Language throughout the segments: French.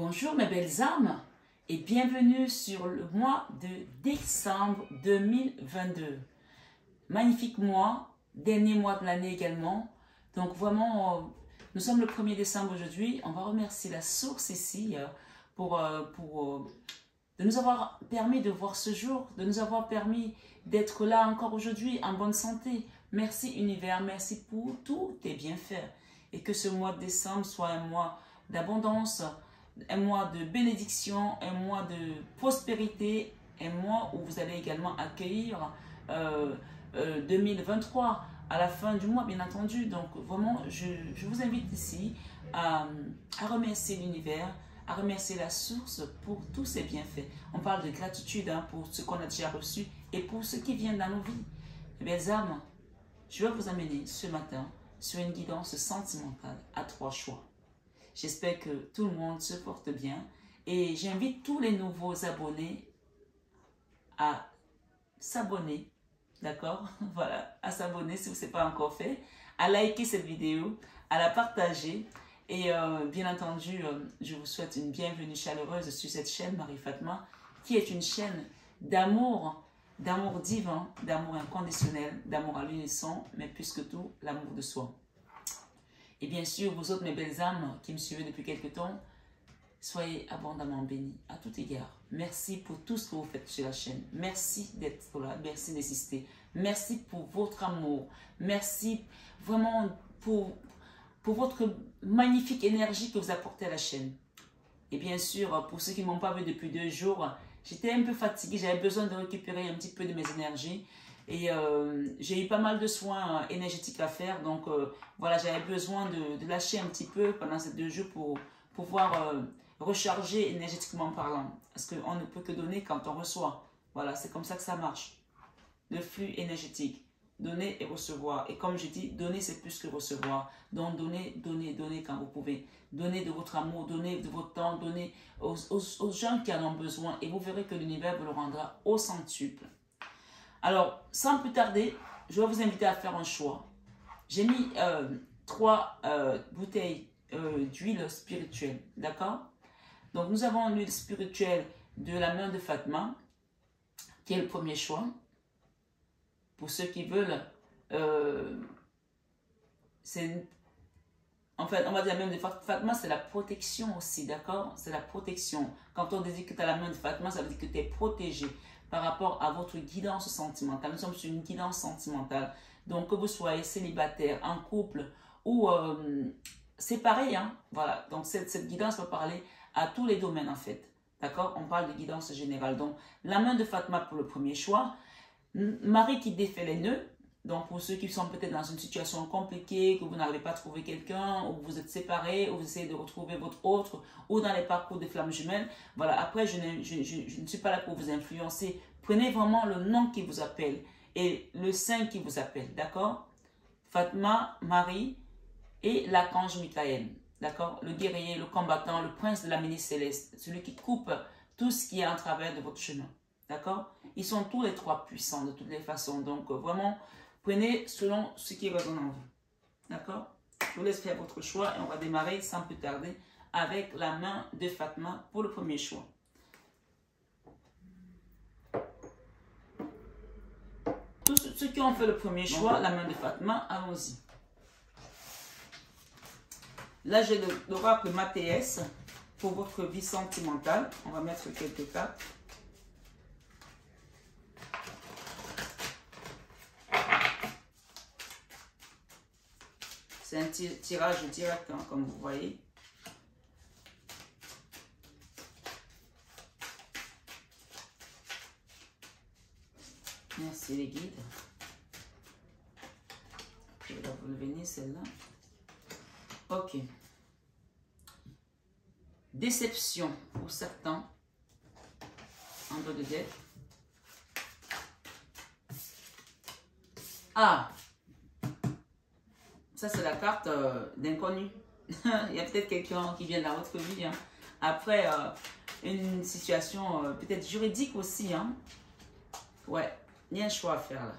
Bonjour mes belles âmes et bienvenue sur le mois de décembre 2022. Magnifique mois, dernier mois de l'année également. Donc vraiment, nous sommes le 1er décembre aujourd'hui. On va remercier la source ici de nous avoir permis de voir ce jour, de nous avoir permis d'être là encore aujourd'hui en bonne santé. Merci univers, merci pour tous tes bienfaits. Et que ce mois de décembre soit un mois d'abondance, un mois de bénédiction, un mois de prospérité, un mois où vous allez également accueillir 2023 à la fin du mois, bien entendu. Donc vraiment, je vous invite ici à remercier l'univers, à remercier la source pour tous ses bienfaits. On parle de gratitude pour ce qu'on a déjà reçu et pour ce qui vient dans nos vies. Eh bien, les âmes, je vais vous amener ce matin sur une guidance sentimentale à 3 choix. J'espère que tout le monde se porte bien et j'invite tous les nouveaux abonnés à s'abonner, d'accord? Voilà, à s'abonner si ce n'est pas encore fait, à liker cette vidéo, à la partager et bien entendu, je vous souhaite une bienvenue chaleureuse sur cette chaîne Marie Fatma qui est une chaîne d'amour divin, d'amour inconditionnel, d'amour à l'unisson, mais plus que tout, l'amour de soi. Et bien sûr, vous autres, mes belles âmes qui me suivez depuis quelque temps, soyez abondamment bénis à tout égard. Merci pour tout ce que vous faites sur la chaîne. Merci d'être là, merci d'insister. Merci pour votre amour. Merci vraiment pour votre magnifique énergie que vous apportez à la chaîne. Et bien sûr, pour ceux qui ne m'ont pas vu depuis 2 jours, j'étais un peu fatiguée, j'avais besoin de récupérer un petit peu de mes énergies. Et j'ai eu pas mal de soins énergétiques à faire. Donc voilà, j'avais besoin de lâcher un petit peu pendant ces 2 jours pour pouvoir recharger énergétiquement parlant. Parce qu'on ne peut que donner quand on reçoit. Voilà, c'est comme ça que ça marche. Le flux énergétique. Donner et recevoir. Et comme je dis, donner c'est plus que recevoir. Donc donnez quand vous pouvez. Donnez de votre amour, donnez de votre temps, donnez aux gens qui en ont besoin. Et vous verrez que l'univers vous le rendra au centuple. Alors, sans plus tarder, je vais vous inviter à faire un choix. J'ai mis 3 bouteilles d'huile spirituelle, d'accord? Donc, nous avons l'huile spirituelle de la main de Fatma, qui est le premier choix. Pour ceux qui veulent, en fait, on va dire la main de Fatma, c'est la protection aussi, d'accord? C'est la protection. Quand on dit que tu as la main de Fatma, ça veut dire que tu es protégé par rapport à votre guidance sentimentale. Nous sommes sur une guidance sentimentale. Donc, que vous soyez célibataire, en couple ou séparé, hein? Voilà. Donc, cette guidance va parler à tous les domaines, en fait. D'accord? On parle de guidance générale. Donc, la main de Fatma pour le premier choix. Marie qui défait les nœuds. Donc, pour ceux qui sont peut-être dans une situation compliquée, que vous n'arrivez pas à trouver quelqu'un, ou vous êtes séparés, ou vous essayez de retrouver votre autre, ou dans les parcours de flammes jumelles. Voilà, après, je ne suis pas là pour vous influencer. Prenez vraiment le nom qui vous appelle et le saint qui vous appelle, d'accord? Fatma, Marie et l'archange Michael, d'accord? Le guerrier, le combattant, le prince de la ministre céleste, celui qui coupe tout ce qui est en travers de votre chemin, d'accord? Ils sont tous les 3 puissants de toutes les façons, donc vraiment... Prenez selon ce qui résonne en vous. D'accord? Je vous laisse faire votre choix et on va démarrer sans plus tarder avec la main de Fatma pour le premier choix. Tous ceux qui ont fait le premier choix, la main de Fatma, allons-y. Là, j'ai l'oracle Mathéès pour votre vie sentimentale. On va mettre quelques cartes. C'est un tirage direct, hein, comme vous voyez. Merci les guides. Je vais la vous lever celle-là. Ok. Déception pour certains. En dos de dette. Ah! Ça, c'est la carte d'inconnu. Il y a peut-être quelqu'un qui vient dans votre vie. Hein. Après, une situation peut-être juridique aussi. Hein. Ouais, il y a un choix à faire là.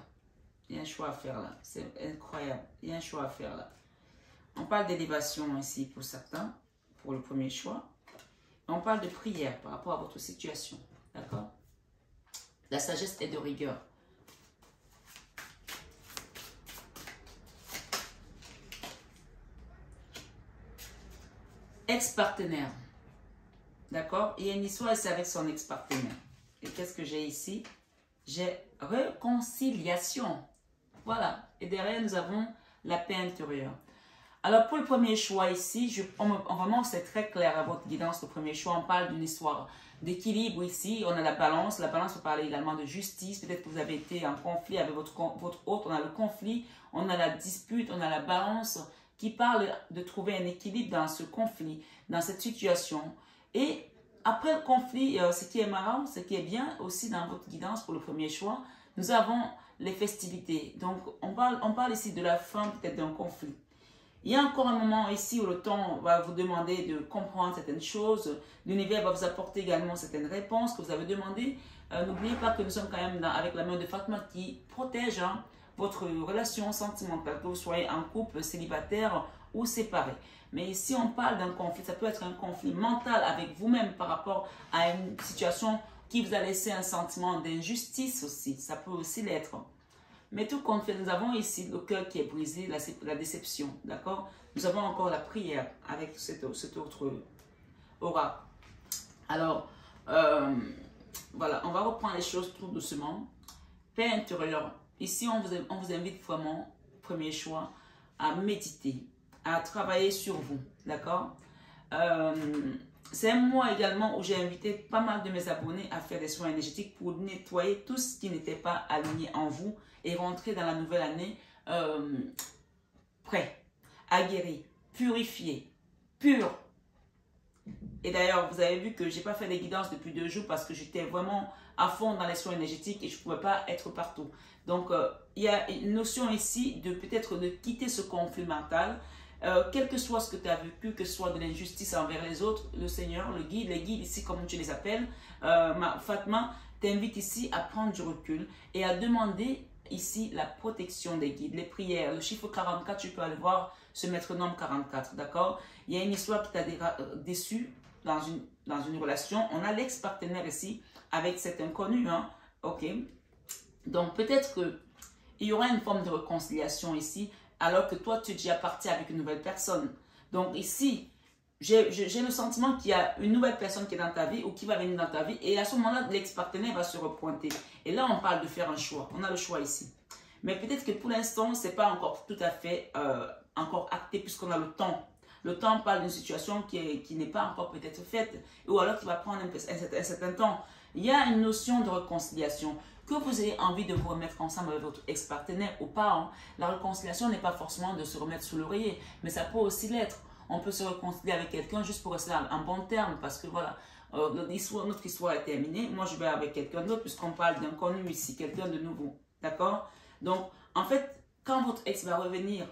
Il y a un choix à faire là. C'est incroyable. Il y a un choix à faire là. On parle d'élévation ici pour certains, pour le premier choix. On parle de prière par rapport à votre situation. D'accord? La sagesse est de rigueur. Ex-partenaire. D'accord? Il y a une histoire ici avec son ex-partenaire. Et qu'est-ce que j'ai ici? J'ai réconciliation. Voilà. Et derrière, nous avons la paix intérieure. Alors, pour le premier choix ici, vraiment, c'est très clair à votre guidance. Le premier choix, on parle d'une histoire d'équilibre ici. On a la balance. La balance peut parler également de justice. Peut-être que vous avez été en conflit avec votre hôte. On a le conflit, on a la dispute, on a la balance qui parle de trouver un équilibre dans ce conflit, dans cette situation. Et après le conflit, ce qui est marrant, ce qui est bien aussi dans votre guidance pour le premier choix, nous avons les festivités. Donc, on parle ici de la fin peut-être d'un conflit. Il y a encore un moment ici où le temps va vous demander de comprendre certaines choses. L'univers va vous apporter également certaines réponses que vous avez demandées. N'oubliez pas que nous sommes quand même avec la main de Fatma qui protège votre relation sentimentale, que vous soyez en couple, célibataire ou séparé. Mais ici, on parle d'un conflit. Ça peut être un conflit mental avec vous-même par rapport à une situation qui vous a laissé un sentiment d'injustice aussi. Ça peut aussi l'être. Mais tout compte fait, nous avons ici le cœur qui est brisé, la déception, d'accord? Nous avons encore la prière avec cet autre aura. Alors, voilà, on va reprendre les choses tout doucement. Paix intérieure. Ici, on vous invite vraiment, premier choix, à méditer, à travailler sur vous, d'accord? C'est un mois également où j'ai invité pas mal de mes abonnés à faire des soins énergétiques pour nettoyer tout ce qui n'était pas aligné en vous et rentrer dans la nouvelle année prêt, aguerri, purifié, pur. Et d'ailleurs, vous avez vu que je n'ai pas fait les guidances depuis 2 jours parce que j'étais vraiment à fond dans les soins énergétiques et je ne pouvais pas être partout. Donc, il y a une notion ici de peut-être de quitter ce conflit mental. Quel que soit ce que tu as vécu, que ce soit de l'injustice envers les autres, le Seigneur, le guide, les guides ici comme tu les appelles, Fatma t'invite ici à prendre du recul et à demander ici la protection des guides, les prières. Le chiffre 44, tu peux aller voir ce métronome 44, d'accord? Il y a une histoire qui t'a déçu dans une relation. On a l'ex-partenaire ici avec cet inconnu, hein? Ok? Donc peut-être qu'il y aura une forme de réconciliation ici, alors que toi, tu es déjà parti avec une nouvelle personne. Donc ici, j'ai le sentiment qu'il y a une nouvelle personne qui est dans ta vie ou qui va venir dans ta vie. Et à ce moment-là, l'ex-partenaire va se repointer. Et là, on parle de faire un choix. On a le choix ici. Mais peut-être que pour l'instant, ce n'est pas encore tout à fait encore acté puisqu'on a le temps. Le temps parle d'une situation qui n'est pas encore peut-être faite ou alors qui va prendre un certain temps. Il y a une notion de réconciliation. Que vous ayez envie de vous remettre ensemble avec votre ex-partenaire ou pas, hein, la réconciliation n'est pas forcément de se remettre sous l'oreiller, mais ça peut aussi l'être. On peut se réconcilier avec quelqu'un juste pour rester en bon terme parce que voilà, notre histoire est terminée. Moi, je vais avec quelqu'un d'autre puisqu'on parle d'inconnu ici, quelqu'un de nouveau. D'accord? Donc, en fait, quand votre ex va revenir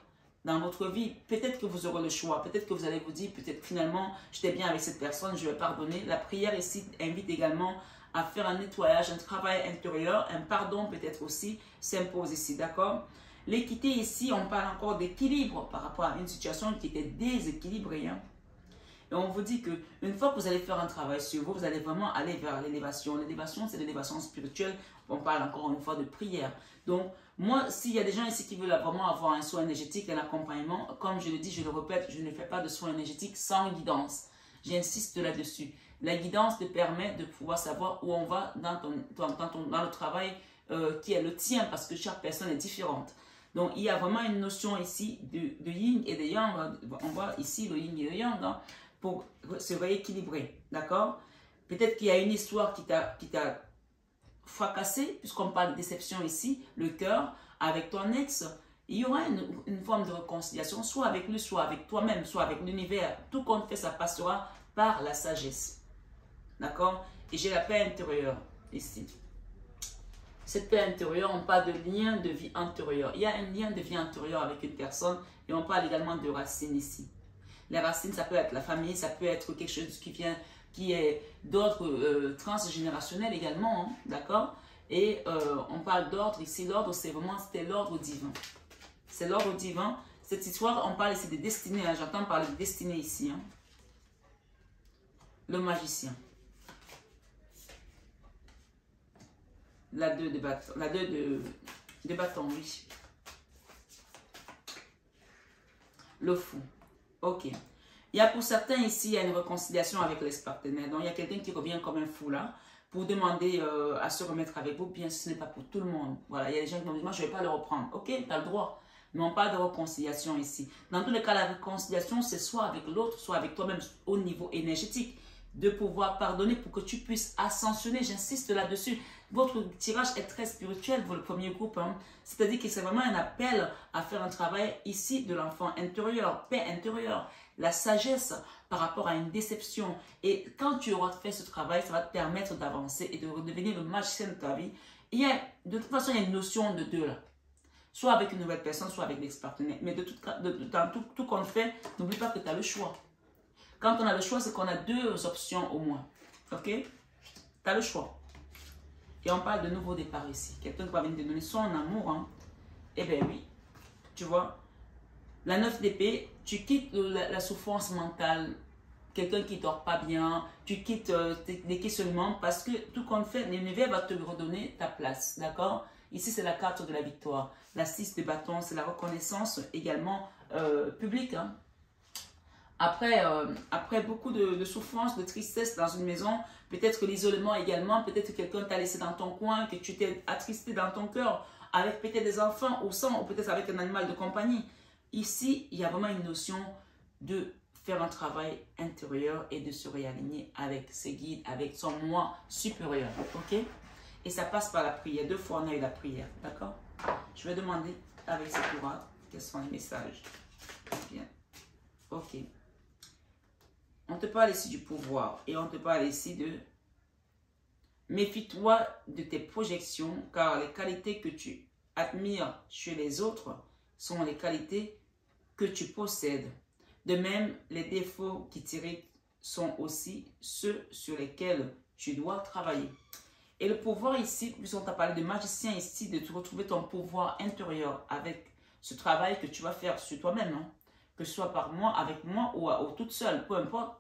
dans votre vie, peut-être que vous aurez le choix. Peut-être que vous allez vous dire, peut-être finalement, j'étais bien avec cette personne, je vais pardonner. La prière ici invite également à faire un nettoyage, un travail intérieur, un pardon peut-être aussi s'impose ici, d'accord? L'équité ici, on parle encore d'équilibre par rapport à une situation qui était déséquilibrée. Hein? Et on vous dit qu'une fois que vous allez faire un travail sur vous, vous allez vraiment aller vers l'élévation. L'élévation, c'est l'élévation spirituelle. On parle encore une fois de prière. Donc, moi, s'il y a des gens ici qui veulent vraiment avoir un soin énergétique, un accompagnement, comme je le dis, je le répète, je ne fais pas de soin énergétique sans guidance. J'insiste là-dessus. La guidance te permet de pouvoir savoir où on va dans le travail qui est le tien parce que chaque personne est différente. Donc, il y a vraiment une notion ici de yin et de yang. On voit ici le yin et le yang hein, pour se rééquilibrer. D'accord? Peut-être qu'il y a une histoire qui t'a fracassé, puisqu'on parle de déception ici, le cœur, avec ton ex. Il y aura une forme de réconciliation, soit avec lui, soit avec toi-même, soit avec l'univers. Tout compte fait, ça passera par la sagesse. D'accord? Et j'ai la paix intérieure ici. Cette paix intérieure, on parle de lien de vie antérieur. Il y a un lien de vie antérieur avec une personne et on parle également de racines ici. Les racines, ça peut être la famille, ça peut être quelque chose qui est d'ordre transgénérationnel également, hein, d'accord? Et on parle d'ordre ici. L'ordre, c'était l'ordre divin. C'est l'ordre divin. Cette histoire, on parle ici de destinée. Hein, j'entends parler de destinée ici. Hein. le magicien. La 2 de bâton. La 2 de bâton, oui. Le fou. Ok. Il y a pour certains ici, il y a une réconciliation avec l'ex-partenaire. Donc, il y a quelqu'un qui revient comme un fou là pour demander à se remettre avec vous. Bien, ce n'est pas pour tout le monde. Voilà, il y a des gens qui m'ont dit, moi, je ne vais pas le reprendre. Ok, tu as le droit. Mais on parle de réconciliation ici. Dans tous les cas, la réconciliation, c'est soit avec l'autre, soit avec toi-même au niveau énergétique. De pouvoir pardonner pour que tu puisses ascensionner. J'insiste là-dessus. Votre tirage est très spirituel, vous, le premier groupe. Hein. C'est-à-dire que c'est vraiment un appel à faire un travail ici de l'enfant intérieur, paix intérieure, la sagesse par rapport à une déception. Et quand tu auras fait ce travail, ça va te permettre d'avancer et de redevenir le magicien de ta vie. De toute façon, il y a une notion de deux là. Soit avec une nouvelle personne, soit avec l'ex-partenaire. Mais dans tout qu'on fait, n'oublie pas que tu as le choix. Quand on a le choix, c'est qu'on a deux options au moins. Ok? Tu as le choix. Et on parle de nouveau départ ici. Quelqu'un qui va venir te donner son amour. Hein. Eh bien oui. Tu vois? La 9 d'épée, tu quittes la souffrance mentale. Quelqu'un qui ne dort pas bien. Tu quittes les questionnements parce que tout compte fait, l'univers va te redonner ta place. D'accord? Ici, c'est la carte de la victoire. La 6 de bâton, c'est la reconnaissance également publique. Hein. Après beaucoup de souffrance, de tristesse dans une maison, peut-être que l'isolement également, peut-être que quelqu'un t'a laissé dans ton coin, que tu t'es attristé dans ton cœur, avec peut-être des enfants ou sans, ou peut-être avec un animal de compagnie. Ici, il y a vraiment une notion de faire un travail intérieur et de se réaligner avec ses guides, avec son moi supérieur. Ok? Et ça passe par la prière. 2 fois, on a eu la prière. D'accord? Je vais demander avec cette oracle quels sont les messages. Bien. Ok. On te parle ici du pouvoir et on te parle ici de méfie-toi de tes projections car les qualités que tu admires chez les autres sont les qualités que tu possèdes. De même, les défauts qui t'irritent sont aussi ceux sur lesquels tu dois travailler. Et le pouvoir ici, puisqu'on t'a parlé de magicien ici, de te retrouver ton pouvoir intérieur avec ce travail que tu vas faire sur toi-même, hein? Que ce soit par moi, avec moi ou toute seule, peu importe.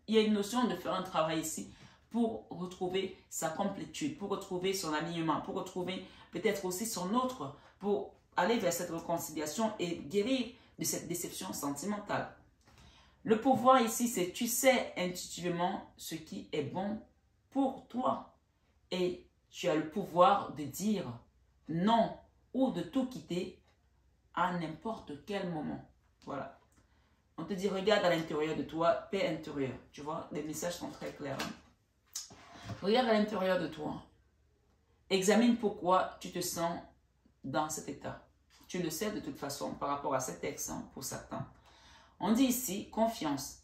Il y a une notion de faire un travail ici pour retrouver sa complétude, pour retrouver son alignement, pour retrouver peut-être aussi son autre, pour aller vers cette réconciliation et guérir de cette déception sentimentale. Le pouvoir ici, c'est tu sais intuitivement ce qui est bon pour toi et tu as le pouvoir de dire non ou de tout quitter à n'importe quel moment. Voilà. On te dit, regarde à l'intérieur de toi, paix intérieure. Tu vois, les messages sont très clairs. Hein? Regarde à l'intérieur de toi. Examine pourquoi tu te sens dans cet état. Tu le sais de toute façon par rapport à cet texte, hein, pour certains. On dit ici, confiance.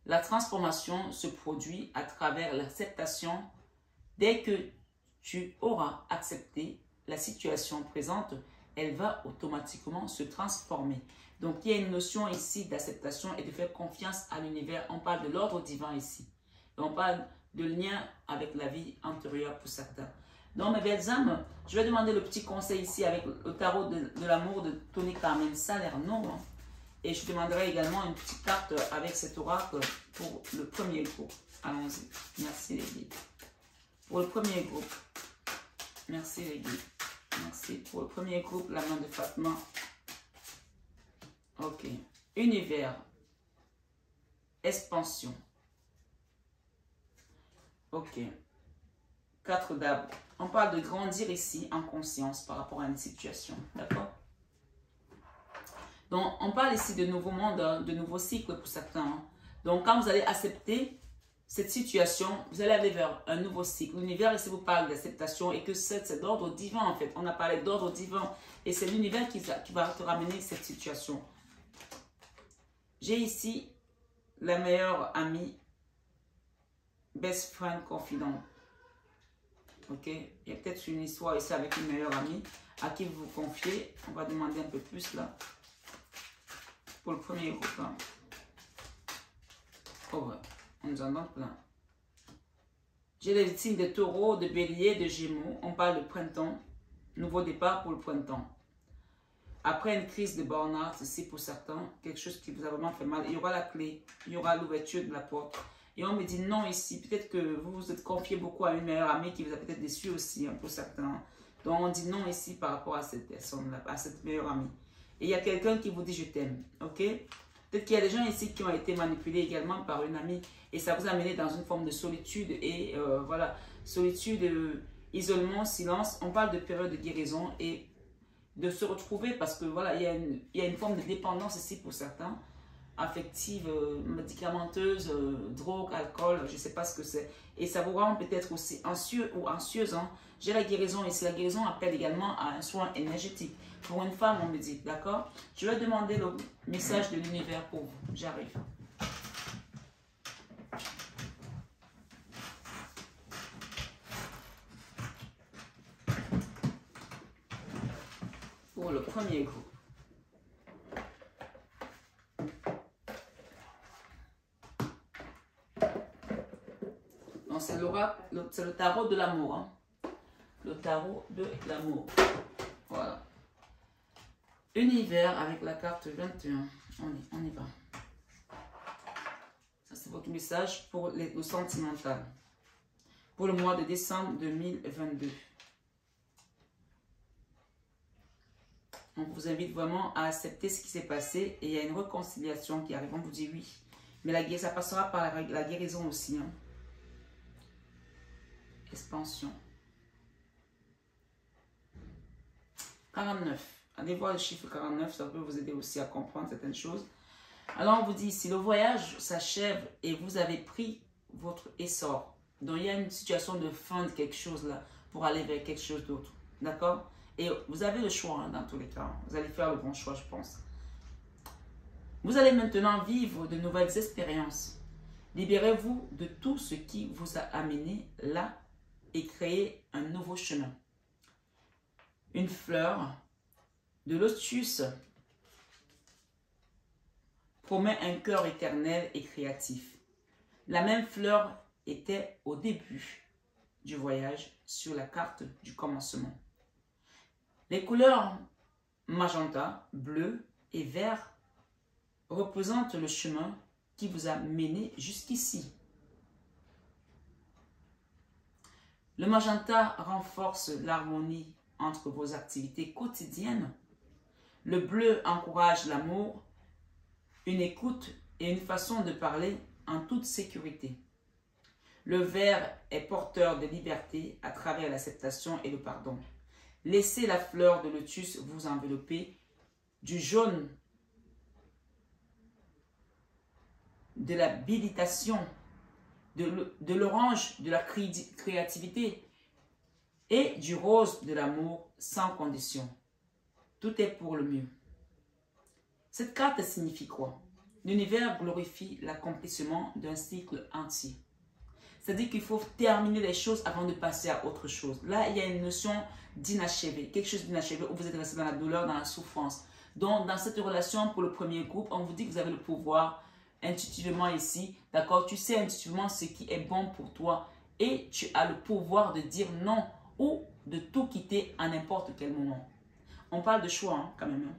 La transformation se produit à travers l'acceptation. Dès que tu auras accepté la situation présente, elle va automatiquement se transformer. Donc, il y a une notion ici d'acceptation et de faire confiance à l'univers. On parle de l'ordre divin ici. Et on parle de lien avec la vie antérieure pour certains. Donc, mes belles âmes, je vais demander le petit conseil ici avec le tarot de l'amour de Tony Carmen Salerno. Hein. Et je demanderai également une petite carte avec cet oracle pour le premier groupe. Allons-y. Merci les guides. Pour le premier groupe. Merci les guides. Merci. Pour le premier groupe, la main de Fatma. Ok. Univers. Expansion. Ok. 4 d'arbres. On parle de grandir ici en conscience par rapport à une situation. D'accord? Donc, on parle ici de nouveaux mondes, de nouveaux cycles pour certains. Hein. Donc, quand vous allez accepter cette situation, vous allez aller vers un nouveau cycle. L'univers, ici, vous parle d'acceptation et que c'est d'ordre divin, en fait. On a parlé d'ordre divin. Et c'est l'univers qui va te ramener cette situation. J'ai ici la meilleure amie, best friend confident. Ok? Il y a peut-être une histoire ici avec une meilleure amie à qui vous vous confiez. On va demander un peu plus là. Pour le premier groupe. Hein. Oh ouais, on nous en donne plein. J'ai les signes de taureau, de bélier, de gémeaux. On parle de printemps. Nouveau départ pour le printemps. Après une crise de burn-out, ici pour certains, quelque chose qui vous a vraiment fait mal, il y aura la clé, il y aura l'ouverture de la porte. Et on me dit non ici. Peut-être que vous vous êtes confié beaucoup à une meilleure amie qui vous a peut-être déçu aussi, pour certains. Donc on dit non ici par rapport à cette personne-là, à cette meilleure amie. Et il y a quelqu'un qui vous dit je t'aime, ok? Peut-être qu'il y a des gens ici qui ont été manipulés également par une amie et ça vous a amené dans une forme de solitude et voilà, solitude, isolement, silence. On parle de période de guérison et de se retrouver parce que voilà, il y a une forme de dépendance ici pour certains, affective, médicamenteuse, drogue, alcool, je ne sais pas ce que c'est. Et ça vous rend peut-être aussi anxieux ou anxieuse. Hein. J'ai la guérison ici. La guérison appelle également à un soin énergétique. Pour une femme, on me dit, d'accord? Je vais demander le message de l'univers pour vous. J'arrive. Pour le premier groupe. C'est le tarot de l'amour. Hein. Le tarot de l'amour. Voilà. Univers avec la carte 21. On y va. Ça, c'est votre message pour le sentimental. Pour le mois de décembre 2022. On vous invite vraiment à accepter ce qui s'est passé. Et il y a une réconciliation qui arrive. On vous dit oui. Mais ça passera par la guérison aussi. Hein. Expansion. 49. Allez voir le chiffre 49, ça peut vous aider aussi à comprendre certaines choses. Alors, on vous dit ici, le voyage s'achève et vous avez pris votre essor. Donc, il y a une situation de fin de quelque chose là pour aller vers quelque chose d'autre. D'accord? Et vous avez le choix hein, dans tous les cas. Vous allez faire le bon choix, je pense. Vous allez maintenant vivre de nouvelles expériences. Libérez-vous de tout ce qui vous a amené là et créez un nouveau chemin. Une fleur de lotus promet un cœur éternel et créatif. La même fleur était au début du voyage sur la carte du commencement. Les couleurs magenta, bleu et vert représentent le chemin qui vous a mené jusqu'ici. Le magenta renforce l'harmonie entre vos activités quotidiennes. Le bleu encourage l'amour, une écoute et une façon de parler en toute sécurité. Le vert est porteur de liberté à travers l'acceptation et le pardon. Laissez la fleur de lotus vous envelopper. Du jaune de l'habilitation, de l'orange de la créativité et du rose de l'amour sans condition. Tout est pour le mieux. Cette carte signifie quoi? L'univers glorifie l'accomplissement d'un cycle entier. C'est-à-dire qu'il faut terminer les choses avant de passer à autre chose. Là, il y a une notion d'inachevé, quelque chose d'inachevé où vous êtes resté dans la douleur, dans la souffrance. Donc, dans cette relation, pour le premier groupe, on vous dit que vous avez le pouvoir intuitivement ici, d'accord? Tu sais intuitivement ce qui est bon pour toi et tu as le pouvoir de dire non ou de tout quitter à n'importe quel moment. On parle de choix hein, quand même.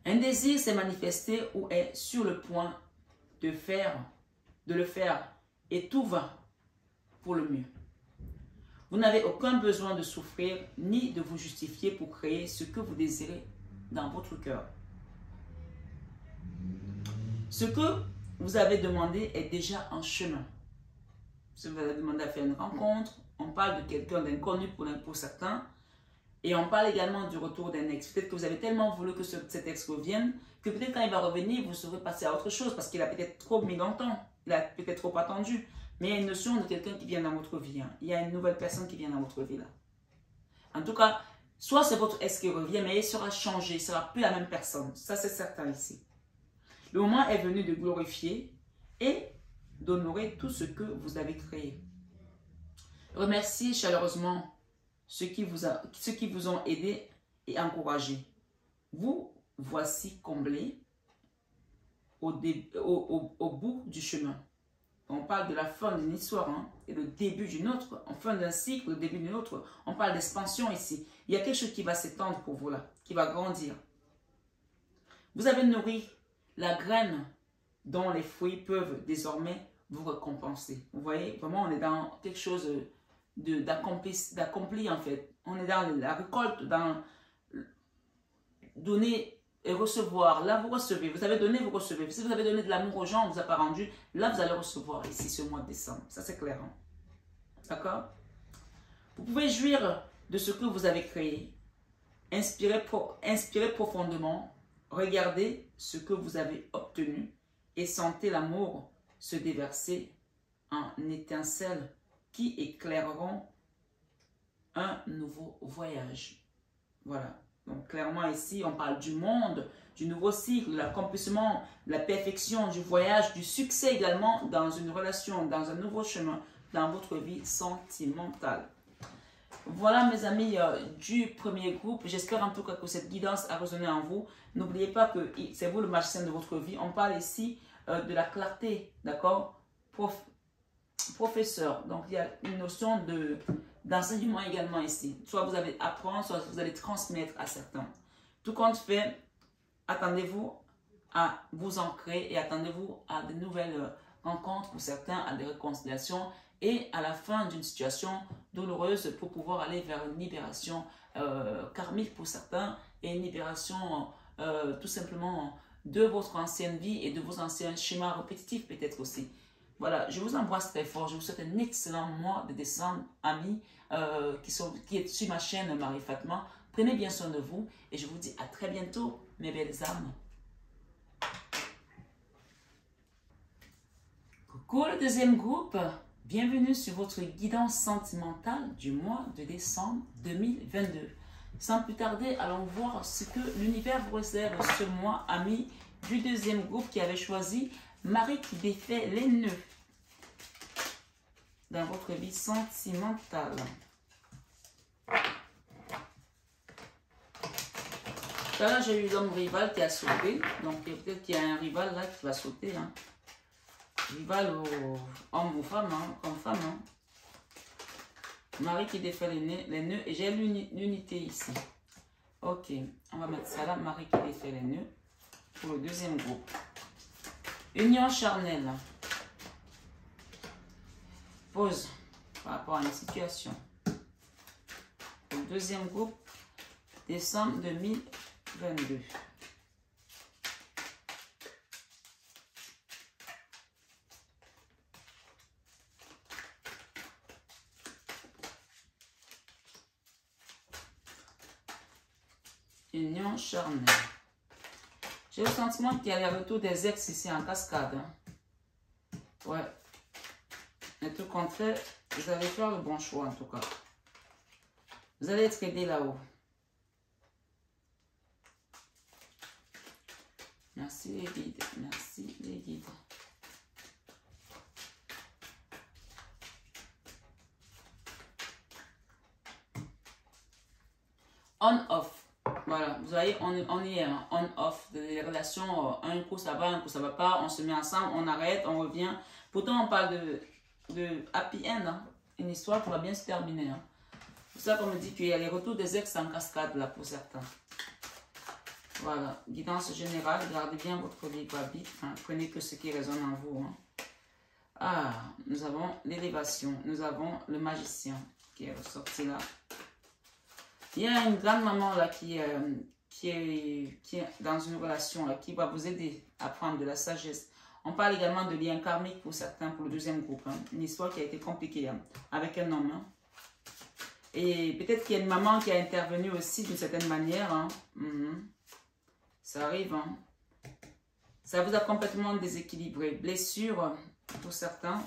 Un désir s'est manifesté ou est sur le point de le faire et tout va pour le mieux. Vous n'avez aucun besoin de souffrir ni de vous justifier pour créer ce que vous désirez dans votre cœur. Ce que vous avez demandé est déjà en chemin. Si vous avez demandé à faire une rencontre, on parle de quelqu'un d'inconnu pour certains. Et on parle également du retour d'un ex. Peut-être que vous avez tellement voulu que cet ex revienne, que peut-être quand il va revenir, vous serez passé à autre chose parce qu'il a peut-être trop mis longtemps. Il a peut-être trop attendu. Mais il y a une notion de quelqu'un qui vient dans votre vie. Hein. Il y a une nouvelle personne qui vient dans votre vie là. En tout cas, soit c'est votre ex qui revient, mais il sera changé. Il ne sera plus la même personne. Ça, c'est certain ici. Le moment est venu de glorifier et d'honorer tout ce que vous avez créé. Remerciez chaleureusement ceux qui vous ont aidé et encouragé. Vous voici comblés au bout du chemin. On parle de la fin d'une histoire hein, et le début d'une autre. En fin d'un cycle, le début d'une autre. On parle d'expansion ici. Il y a quelque chose qui va s'étendre pour vous là, qui va grandir. Vous avez nourri la graine dont les fruits peuvent désormais vous récompenser. Vous voyez, vraiment, on est dans quelque chose d'accompli en fait. On est dans la récolte, dans donner et recevoir. Là, vous recevez. Vous avez donné, vous recevez. Si vous avez donné de l'amour aux gens, on ne vous a pas rendu, là, vous allez recevoir ici ce mois de décembre. Ça, c'est clair. Hein? D'accord? Vous pouvez jouir de ce que vous avez créé. Inspirez profondément. Regardez ce que vous avez obtenu et sentez l'amour se déverser en étincelles qui éclaireront un nouveau voyage. Voilà. Donc, clairement, ici, on parle du monde, du nouveau cycle, de l'accomplissement, de la perfection, du voyage, du succès également dans une relation, dans un nouveau chemin, dans votre vie sentimentale. Voilà, mes amis, du premier groupe. J'espère en tout cas que cette guidance a résonné en vous. N'oubliez pas que c'est vous le magicien de votre vie. On parle ici de la clarté, d'accord? Professeur. Donc, il y a une notion d'enseignement également ici. Soit vous allez apprendre, soit vous allez transmettre à certains. Tout compte fait, attendez-vous à vous ancrer et attendez-vous à de nouvelles rencontres pour certains, à des réconciliations et à la fin d'une situation douloureuse pour pouvoir aller vers une libération karmique pour certains et une libération tout simplement de votre ancienne vie et de vos anciens schémas répétitifs peut-être aussi. Voilà, je vous embrasse très fort. Je vous souhaite un excellent mois de décembre, amis qui est sur ma chaîne Marie Fatma. Prenez bien soin de vous et je vous dis à très bientôt, mes belles âmes. Coucou le deuxième groupe. Bienvenue sur votre guidance sentimentale du mois de décembre 2022. Sans plus tarder, allons voir ce que l'univers vous réserve ce mois, amis du deuxième groupe qui avait choisi Marie qui défait les nœuds dans votre vie sentimentale. Là, j'ai eu l'homme rival qui a sauté. Donc, peut-être qu'il y a un rival là qui va sauter. Hein. Rival au homme ou femme, hein, comme femme. Hein. Marie qui défait les nœuds. Et j'ai l'unité ici. Ok, on va mettre ça là. Marie qui défait les nœuds pour le deuxième groupe. Union charnelle. Pause par rapport à une situation. Le deuxième groupe, décembre 2022. Union charnelle. J'ai le sentiment qu'il y a les retours des ex ici en cascade. Hein. Ouais. Mais tout contraire, vous allez faire le bon choix en tout cas. Vous allez être aidé là-haut. Merci les guides. Merci les guides. On-off. Voilà, vous voyez, on y est, hein, on-off, des relations, un coup ça va pas, on se met ensemble, on arrête, on revient. Pourtant, on parle de happy end, hein, une histoire qui va bien se terminer. Hein. C'est ça qu'on me dit qu'il y a les retours des ex en cascade là pour certains. Voilà, guidance générale, gardez bien votre libre arbitre, hein, prenez que ce qui résonne en vous. Hein. Ah, nous avons l'élévation, nous avons le magicien qui est ressorti là. Il y a une grande maman là qui est dans une relation là, qui va vous aider à prendre de la sagesse. On parle également de lien karmique pour certains, pour le deuxième groupe. Hein. Une histoire qui a été compliquée hein, avec un homme. Hein. Et peut-être qu'il y a une maman qui a intervenu aussi d'une certaine manière. Hein. Ça arrive. Hein. Ça vous a complètement déséquilibré. Blessure pour certains.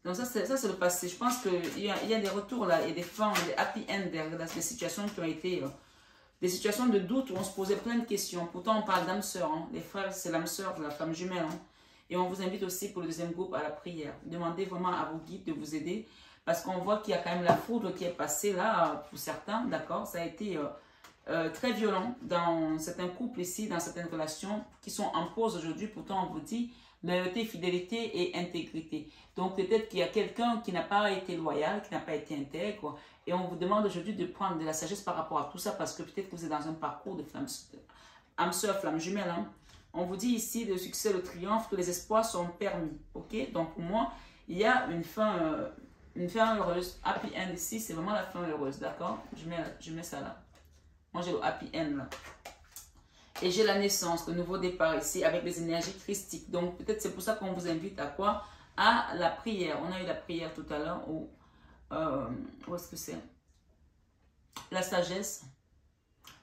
Donc ça c'est le passé. Je pense qu'il y a des retours là, il y a des fins, des happy end, des situations qui ont été, des situations de doute où on se posait plein de questions. Pourtant on parle d'âme sœur, hein. Les frères c'est l'âme sœur de la femme jumelle. Hein. Et on vous invite aussi pour le deuxième groupe à la prière. Demandez vraiment à vos guides de vous aider parce qu'on voit qu'il y a quand même la foudre qui est passée là pour certains, d'accord. Ça a été très violent dans certains couples ici, dans certaines relations qui sont en pause aujourd'hui. Pourtant on vous dit loyauté, fidélité et intégrité. Donc peut-être qu'il y a quelqu'un qui n'a pas été loyal, qui n'a pas été intègre. Et on vous demande aujourd'hui de prendre de la sagesse par rapport à tout ça parce que peut-être que vous êtes dans un parcours de âme sœur, flamme jumelle. Hein. on vous dit ici le succès, le triomphe, que les espoirs sont permis. Ok, donc pour moi, il y a une fin heureuse. Happy end ici, c'est vraiment la fin heureuse, d'accord? Je mets ça là. Moi, j'ai le happy end là. Et j'ai la naissance, le nouveau départ ici avec les énergies christiques. Donc, peut-être c'est pour ça qu'on vous invite à quoi? À la prière. On a eu la prière tout à l'heure. Où est-ce que c'est? La sagesse.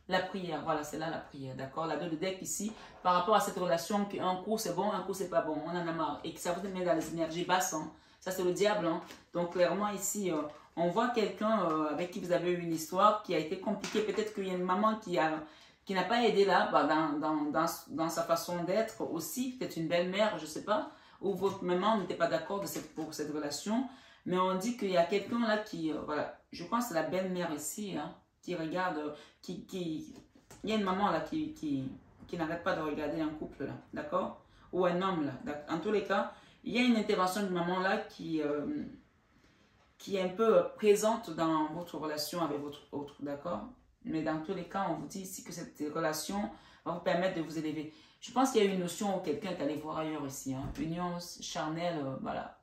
La prière, voilà, c'est là la prière, d'accord? La 2 de deck ici, par rapport à cette relation, qu'un coup c'est bon, un coup c'est pas bon, on en a marre. Et que ça vous met dans les énergies basses, hein. Ça c'est le diable, hein. Donc clairement ici, on voit quelqu'un avec qui vous avez eu une histoire qui a été compliquée. Peut-être qu'il y a une maman qui n'a pas aidé là, bah, dans sa façon d'être aussi. Peut-être une belle-mère, je sais pas. Ou votre maman n'était pas d'accord pour cette relation. Mais on dit qu'il y a quelqu'un là qui, voilà, je pense que c'est la belle-mère ici, hein, qui regarde, il y a une maman là qui n'arrête pas de regarder un couple là, d'accord? Ou un homme là. En tous les cas, il y a une intervention d'une maman là qui est un peu présente dans votre relation avec votre autre, d'accord? Mais dans tous les cas, on vous dit ici que cette relation va vous permettre de vous élever. Je pense qu'il y a une notion où quelqu'un est allé voir ailleurs ici, hein, union charnelle, voilà.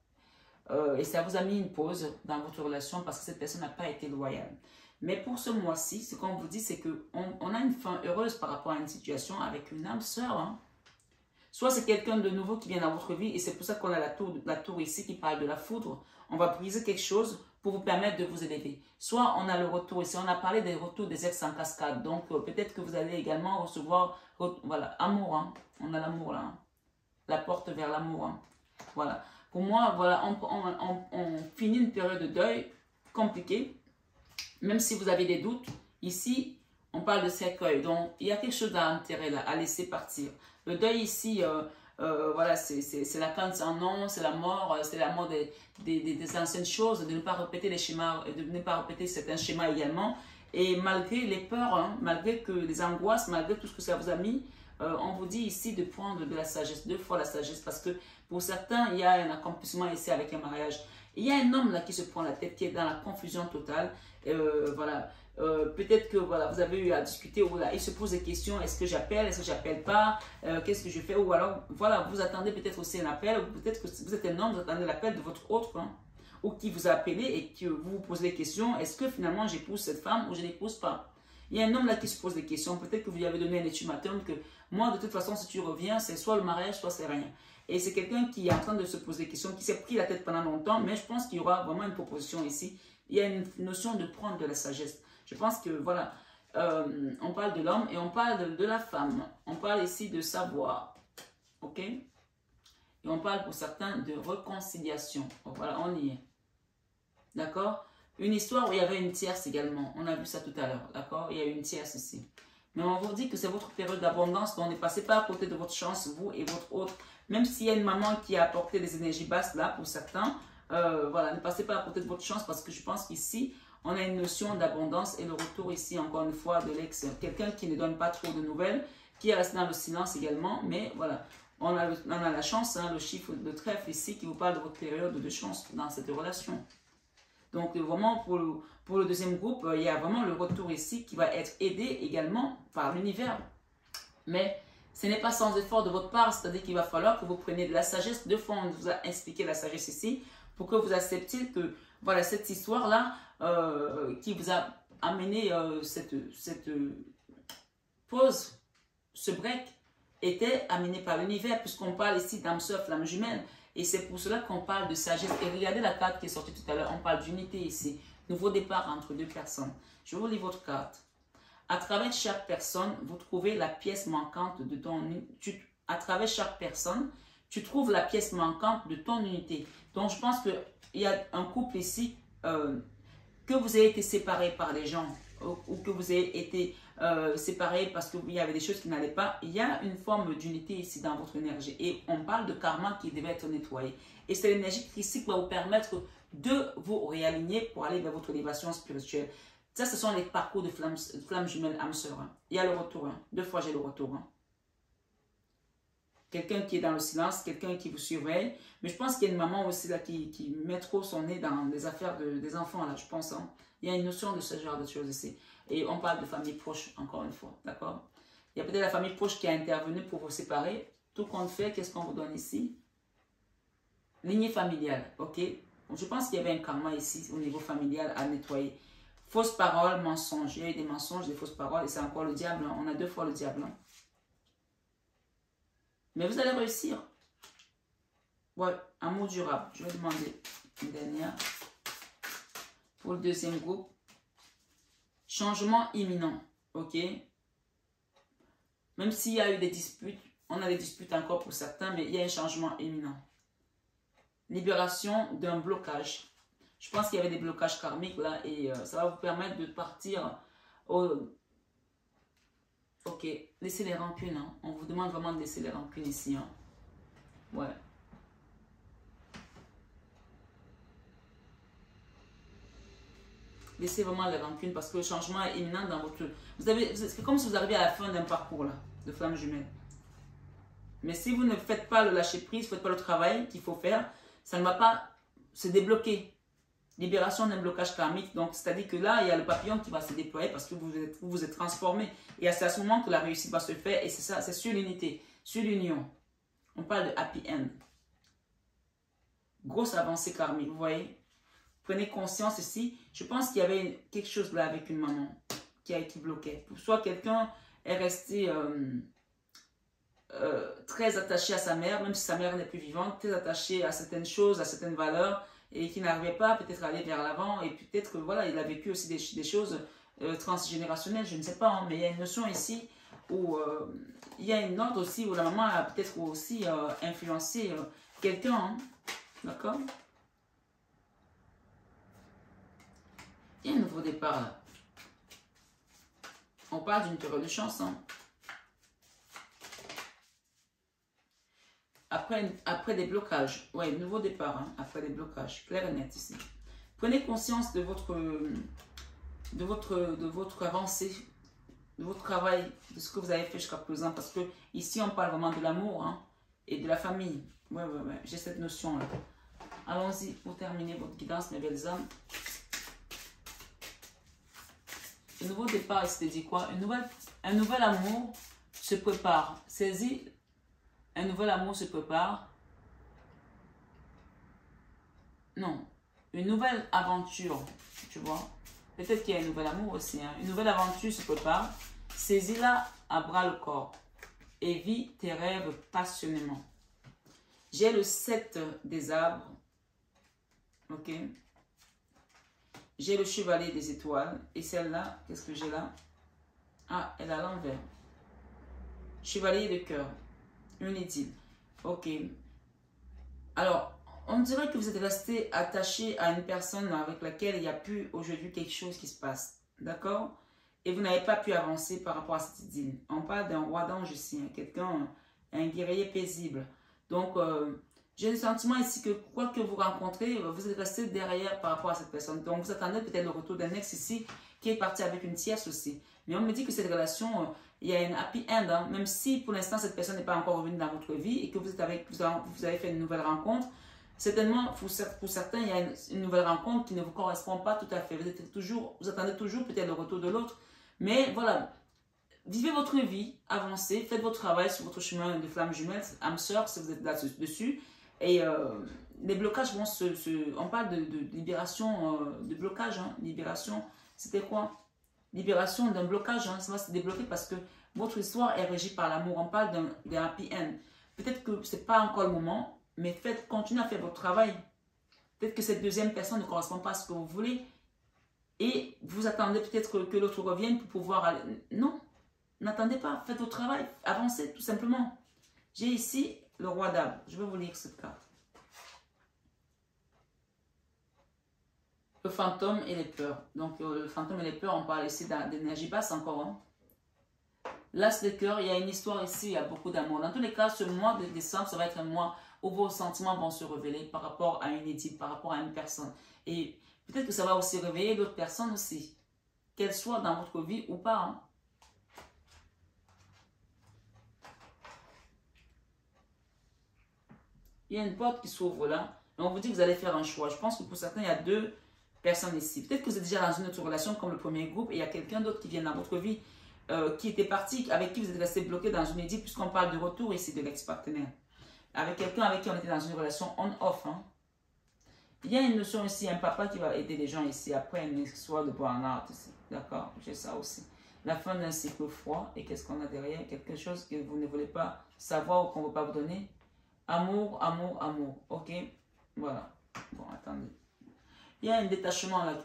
Et ça vous a mis une pause dans votre relation parce que cette personne n'a pas été loyale. Mais pour ce mois-ci, ce qu'on vous dit, c'est qu'on a une fin heureuse par rapport à une situation avec une âme sœur. Hein. Soit c'est quelqu'un de nouveau qui vient dans votre vie et c'est pour ça qu'on a la tour ici qui parle de la foudre. On va briser quelque chose pour vous permettre de vous élever. Soit on a le retour ici, on a parlé des retours des ex en cascade. Donc peut-être que vous allez également recevoir, voilà, amour. Hein. On a l'amour là. Hein. La porte vers l'amour. Hein. Voilà. Pour moi, voilà, on finit une période de deuil compliquée. Même si vous avez des doutes, ici, on parle de cercueil. Donc, il y a quelque chose à enterrer là, à laisser partir. Le deuil ici, voilà, c'est la canne sans nom, c'est la mort des anciennes choses, de ne pas répéter les schémas, de ne pas répéter certains schémas également. Et malgré les peurs, hein, malgré que les angoisses, malgré tout ce que ça vous a mis, on vous dit ici de prendre de la sagesse, 2 fois la sagesse, parce que pour certains, il y a un accomplissement ici avec un mariage. Il y a un homme là qui se prend la tête, qui est dans la confusion totale. Voilà. Peut-être que voilà, vous avez eu à discuter, ou là, il se pose des questions, est-ce que j'appelle, est-ce que j'appelle pas, qu'est-ce que je fais, ou alors voilà, vous attendez peut-être aussi un appel, ou peut-être que vous êtes un homme, vous attendez l'appel de votre autre, hein, ou qui vous a appelé et que vous vous posez des questions, est-ce que finalement j'épouse cette femme ou je ne l'épouse pas? Il y a un homme là qui se pose des questions, peut-être que vous lui avez donné un ultimatum que moi de toute façon si tu reviens, c'est soit le mariage, soit c'est rien. Et c'est quelqu'un qui est en train de se poser des questions, qui s'est pris la tête pendant longtemps, mais je pense qu'il y aura vraiment une proposition ici. Il y a une notion de prendre de la sagesse. Je pense que, voilà, on parle de l'homme et on parle de la femme. On parle ici de savoir, ok? Et on parle pour certains de réconciliation. Donc, voilà, on y est. D'accord? Une histoire où il y avait une tierce également. On a vu ça tout à l'heure, d'accord? Il y a une tierce ici. Mais on vous dit que c'est votre période d'abondance, donc ne passez pas à côté de votre chance, vous et votre autre. Même s'il y a une maman qui a apporté des énergies basses là, pour certains, voilà, ne passez pas à côté de votre chance parce que je pense qu'ici, on a une notion d'abondance et le retour ici, encore une fois, de l'ex. Quelqu'un qui ne donne pas trop de nouvelles, qui est resté dans le silence également, mais voilà, on a la chance, hein, le chiffre de trèfle ici qui vous parle de votre période de chance dans cette relation. Donc vraiment, pour le deuxième groupe, il y a vraiment le retour ici qui va être aidé également par l'univers. Mais ce n'est pas sans effort de votre part, c'est-à-dire qu'il va falloir que vous preniez de la sagesse. 2 fois, on vous a expliqué la sagesse ici, pour que vous acceptiez que, voilà, cette histoire-là, qui vous a amené cette pause, ce break, était amenée par l'univers, puisqu'on parle ici d'âme sœur, flamme jumelle. Et c'est pour cela qu'on parle de sagesse. Et regardez la carte qui est sortie tout à l'heure, on parle d'unité ici. Nouveau départ entre 2 personnes. Je vous lis votre carte. À travers chaque personne, vous trouvez la pièce manquante de ton unité. À travers chaque personne, tu trouves la pièce manquante de ton unité. Donc, je pense qu'il y a un couple ici, que vous ayez été séparés par les gens, ou que vous ayez été séparés parce qu'il y avait des choses qui n'allaient pas. Il y a une forme d'unité ici dans votre énergie. Et on parle de karma qui devait être nettoyé. Et c'est l'énergie christique qui va vous permettre de vous réaligner pour aller vers votre élévation spirituelle. Ça, ce sont les parcours de flammes jumelles âme sœur. Hein. Il y a le retour. Hein. 2 fois, j'ai le retour. Hein. Quelqu'un qui est dans le silence, quelqu'un qui vous surveille. Mais je pense qu'il y a une maman aussi là qui met trop son nez dans les affaires des enfants, là, je pense. Hein. Il y a une notion de ce genre de choses ici. Et on parle de famille proche, encore une fois. D'accord? Il y a peut-être la famille proche qui a intervenu pour vous séparer. Tout compte fait, qu'est-ce qu'on vous donne ici? Lignée familiale, ok? Je pense qu'il y avait un karma ici au niveau familial à nettoyer. Fausses paroles, mensonges. Il y a eu des mensonges, des fausses paroles et c'est encore le diable. Hein. On a 2 fois le diable. Hein. Mais vous allez réussir. Ouais, amour durable. Je vais demander une dernière. Pour le deuxième groupe. Changement imminent, ok? Même s'il y a eu des disputes, on a des disputes encore pour certains, mais il y a un changement imminent. Libération d'un blocage. Je pense qu'il y avait des blocages karmiques là et ça va vous permettre de partir au... Ok, laissez les rancunes. Hein. On vous demande vraiment de laisser les rancunes ici. Hein. Ouais. Laissez vraiment les rancunes parce que le changement est imminent dans votre... C'est comme si vous arriviez à la fin d'un parcours là, de flamme jumelle. Mais si vous ne faites pas le lâcher prise, vous ne faites pas le travail qu'il faut faire, ça ne va pas se débloquer. Libération d'un blocage karmique. Donc, c'est-à-dire que là, il y a le papillon qui va se déployer parce que vous vous êtes transformé. Et c'est à ce moment que la réussite va se faire. Et c'est ça, c'est sur l'unité, sur l'union. On parle de happy end. Grosse avancée karmique, vous voyez. Prenez conscience ici. Je pense qu'il y avait quelque chose là avec une maman qui bloquait. Soit quelqu'un est resté très attaché à sa mère, même si sa mère n'est plus vivante, très attaché à certaines choses, à certaines valeurs, et qui n'arrivait pas peut-être à aller vers l'avant. Et peut-être que voilà, il a vécu aussi des choses transgénérationnelles, je ne sais pas. Hein, mais il y a une notion ici où il y a une note aussi où la maman a peut-être aussi influencé quelqu'un. Hein, d'accord? Il y a un nouveau départ là. On parle d'une période de chance. Hein. Après des blocages. Ouais, nouveau départ. Hein, après des blocages. Clair et net ici. Prenez conscience de votre avancée, de votre travail, de ce que vous avez fait jusqu'à présent. Parce que ici, on parle vraiment de l'amour hein, et de la famille. Ouais. J'ai cette notion là. Allons-y pour terminer votre guidance, mes belles âmes. Le nouveau départ, il se dit quoi? Un nouvel amour se prépare. Saisis, un nouvel amour se prépare. Non, une nouvelle aventure, tu vois. Peut-être qu'il y a un nouvel amour aussi. Hein. Une nouvelle aventure se prépare. Saisis-la à bras le corps et vis tes rêves passionnément. J'ai le 7 des arbres. Ok. J'ai le chevalier des étoiles. Et celle-là, qu'est-ce que j'ai là? Ah, elle est à l'envers. Chevalier de cœur. Une idylle. Ok. Alors, on dirait que vous êtes resté attaché à une personne avec laquelle il n'y a plus aujourd'hui quelque chose qui se passe. D'accord? Et vous n'avez pas pu avancer par rapport à cette idylle. On parle d'un roi d'ange ici. Hein, quelqu'un, un guerrier paisible. Donc, j'ai le sentiment ici que quoi que vous rencontrez, vous êtes resté derrière par rapport à cette personne. Donc, vous attendez peut-être le retour d'un ex ici qui est parti avec une tierce aussi. Mais on me dit que cette relation, il y a une happy end. Hein, même si pour l'instant, cette personne n'est pas encore revenue dans votre vie et que vous avez fait une nouvelle rencontre, certainement, pour certains, il y a une nouvelle rencontre qui ne vous correspond pas tout à fait. Vous attendez toujours peut-être le retour de l'autre. Mais voilà, vivez votre vie, avancez, faites votre travail sur votre chemin de flamme jumelle, âme sœur, si vous êtes là-dessus. Et les blocages vont on parle de libération, de blocage, hein, libération, c'était quoi? Libération d'un blocage, hein, ça va se débloquer parce que votre histoire est régie par l'amour. On parle d'un happy end. Peut-être que ce n'est pas encore le moment, mais continuez à faire votre travail. Peut-être que cette deuxième personne ne correspond pas à ce que vous voulez. Et vous attendez peut-être que l'autre revienne pour pouvoir aller. Non, n'attendez pas, faites votre travail, avancez tout simplement. J'ai ici le roi d'arbre. Je vais vous lire cette carte. Le fantôme et les peurs. Donc, le fantôme et les peurs, on parle ici d'énergie basse encore. Hein. L'as de cœur, il y a une histoire ici, il y a beaucoup d'amour. Dans tous les cas, ce mois de décembre, ça va être un mois où vos sentiments vont se révéler par rapport à une étude, par rapport à une personne. Et peut-être que ça va aussi réveiller d'autres personnes aussi, qu'elles soient dans votre vie ou pas. Hein. Il y a une porte qui s'ouvre là, et on vous dit que vous allez faire un choix. Je pense que pour certains, il y a 2 personnes ici. Peut-être que vous êtes déjà dans une autre relation comme le premier groupe, et il y a quelqu'un d'autre qui vient dans votre vie. qui était parti, avec qui vous êtes resté bloqué dans une idylle, puisqu'on parle de retour ici de l'ex-partenaire. Avec quelqu'un avec qui on était dans une relation on-off. Hein. Il y a une notion ici, un papa qui va aider les gens ici après une histoire de burn-out ici. D'accord? J'ai ça aussi. La fin d'un cycle froid. Et qu'est-ce qu'on a derrière? Quelque chose que vous ne voulez pas savoir ou qu'on ne veut pas vous donner. Amour, amour, amour. Ok? Voilà. Bon, attendez. Il y a un détachement là.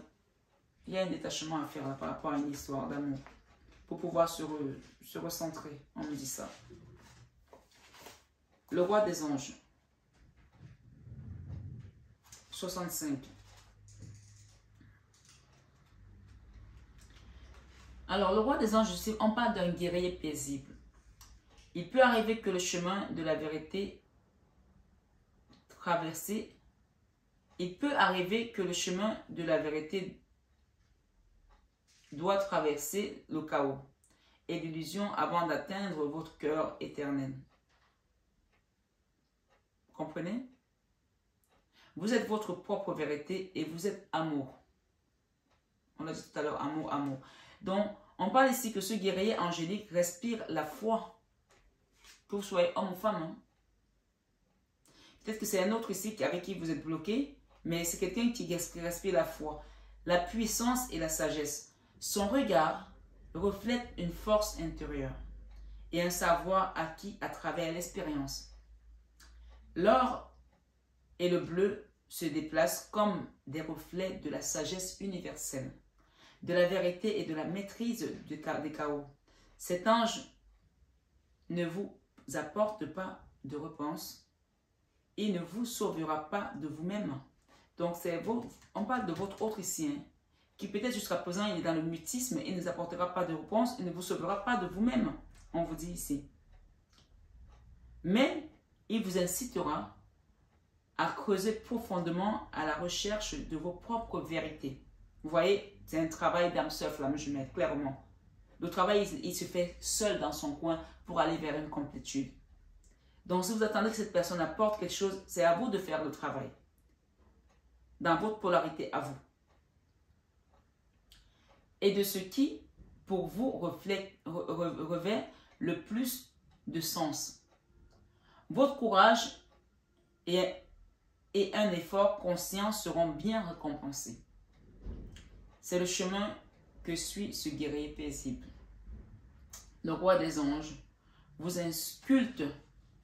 Il y a un détachement à faire là, par rapport à une histoire d'amour. Pour pouvoir se recentrer. On me dit ça. Le roi des anges. 65. Alors, le roi des anges, on parle d'un guerrier paisible. Il peut arriver que le chemin de la vérité traversé, il peut arriver que le chemin de la vérité doit traverser le chaos et l'illusion avant d'atteindre votre cœur éternel. Comprenez? Vous êtes votre propre vérité et vous êtes amour. On l'a dit tout à l'heure, amour, amour. Donc, on parle ici que ce guerrier angélique respire la foi. Que vous soyez homme ou femme. Hein? Peut-être que c'est un autre ici avec qui vous êtes bloqué, mais c'est quelqu'un qui respire la foi, la puissance et la sagesse. Son regard reflète une force intérieure et un savoir acquis à travers l'expérience. L'or et le bleu se déplacent comme des reflets de la sagesse universelle, de la vérité et de la maîtrise des chaos. Cet ange ne vous apporte pas de réponse. Il ne vous sauvera pas de vous-même. Donc, on parle de votre autre ici, hein, qui peut-être jusqu'à présent, il est dans le mutisme, il ne vous apportera pas de réponse, il ne vous sauvera pas de vous-même. On vous dit ici. Mais, il vous incitera à creuser profondément à la recherche de vos propres vérités. Vous voyez, c'est un travail d'âme sœur, flamme jumelle, clairement. Le travail, il se fait seul dans son coin pour aller vers une complétude. Donc, si vous attendez que cette personne apporte quelque chose, c'est à vous de faire le travail. Dans votre polarité à vous. Et de ce qui, pour vous, revêt le plus de sens. Votre courage et un effort conscient seront bien récompensés. C'est le chemin que suit ce guerrier paisible. Le roi des anges vous inculte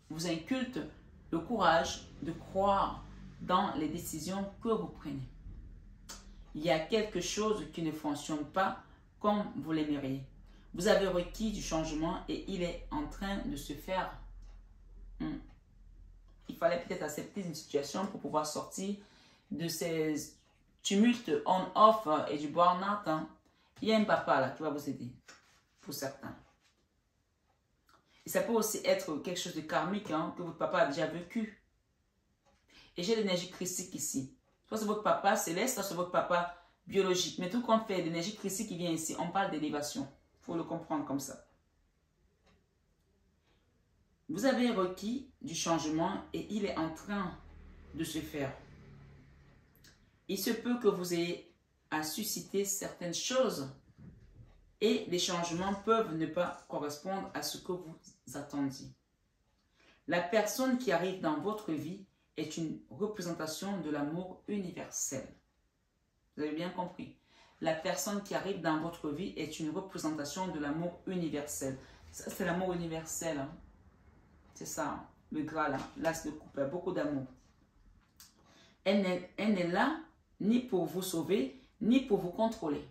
le courage de croire dans les décisions que vous prenez. Il y a quelque chose qui ne fonctionne pas comme vous l'aimeriez. Vous avez requis du changement et il est en train de se faire. Il fallait peut-être accepter une situation pour pouvoir sortir de ces tumultes on-off et du burn-out. Hein. Il y a un papa là qui va vous aider, pour certains. Et ça peut aussi être quelque chose de karmique hein, que votre papa a déjà vécu. Et j'ai l'énergie christique ici. Soit c'est votre papa céleste, soit c'est votre papa biologique. Mais tout compte fait, l'énergie christique qui vient ici, on parle d'élévation. Il faut le comprendre comme ça. Vous avez requis du changement et il est en train de se faire. Il se peut que vous ayez à susciter certaines choses et les changements peuvent ne pas correspondre à ce que vous attendiez. La personne qui arrive dans votre vie est une représentation de l'amour universel. Vous avez bien compris. La personne qui arrive dans votre vie est une représentation de l'amour universel. Ça, c'est l'amour universel. Hein. C'est ça, hein. Le Graal, hein. L'as de coupe, beaucoup d'amour. Elle n'est là ni pour vous sauver, ni pour vous contrôler.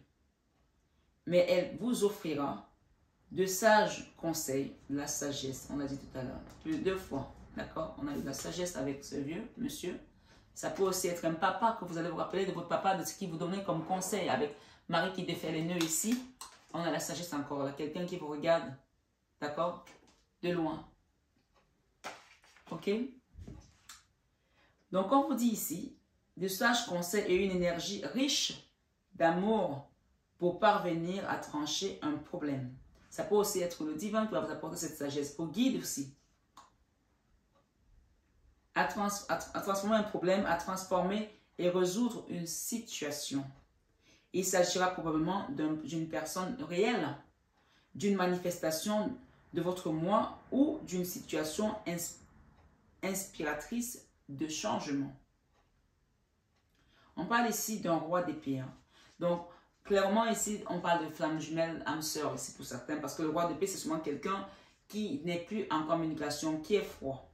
Mais elle vous offrira de sages conseils, la sagesse, on l'a dit tout à l'heure, deux fois. D'accord? On a eu la sagesse avec ce vieux monsieur. Ça peut aussi être un papa que vous allez vous rappeler de votre papa, de ce qu'il vous donnait comme conseil. Avec Marie qui défait les nœuds ici, on a la sagesse encore là. Quelqu'un qui vous regarde, d'accord? De loin. Ok? Donc, on vous dit ici, de sages conseils et une énergie riche d'amour pour parvenir à trancher un problème. Ça peut aussi être le divin qui va vous apporter cette sagesse, au guide aussi. À transformer un problème, à transformer et résoudre une situation. Il s'agira probablement d'une personne réelle, d'une manifestation de votre moi ou d'une situation inspiratrice de changement. On parle ici d'un roi d'épée. Hein. Donc, clairement, ici, on parle de flamme jumelle, âme sœur, ici pour certains, parce que le roi d'épée, c'est souvent quelqu'un qui n'est plus en communication, qui est froid.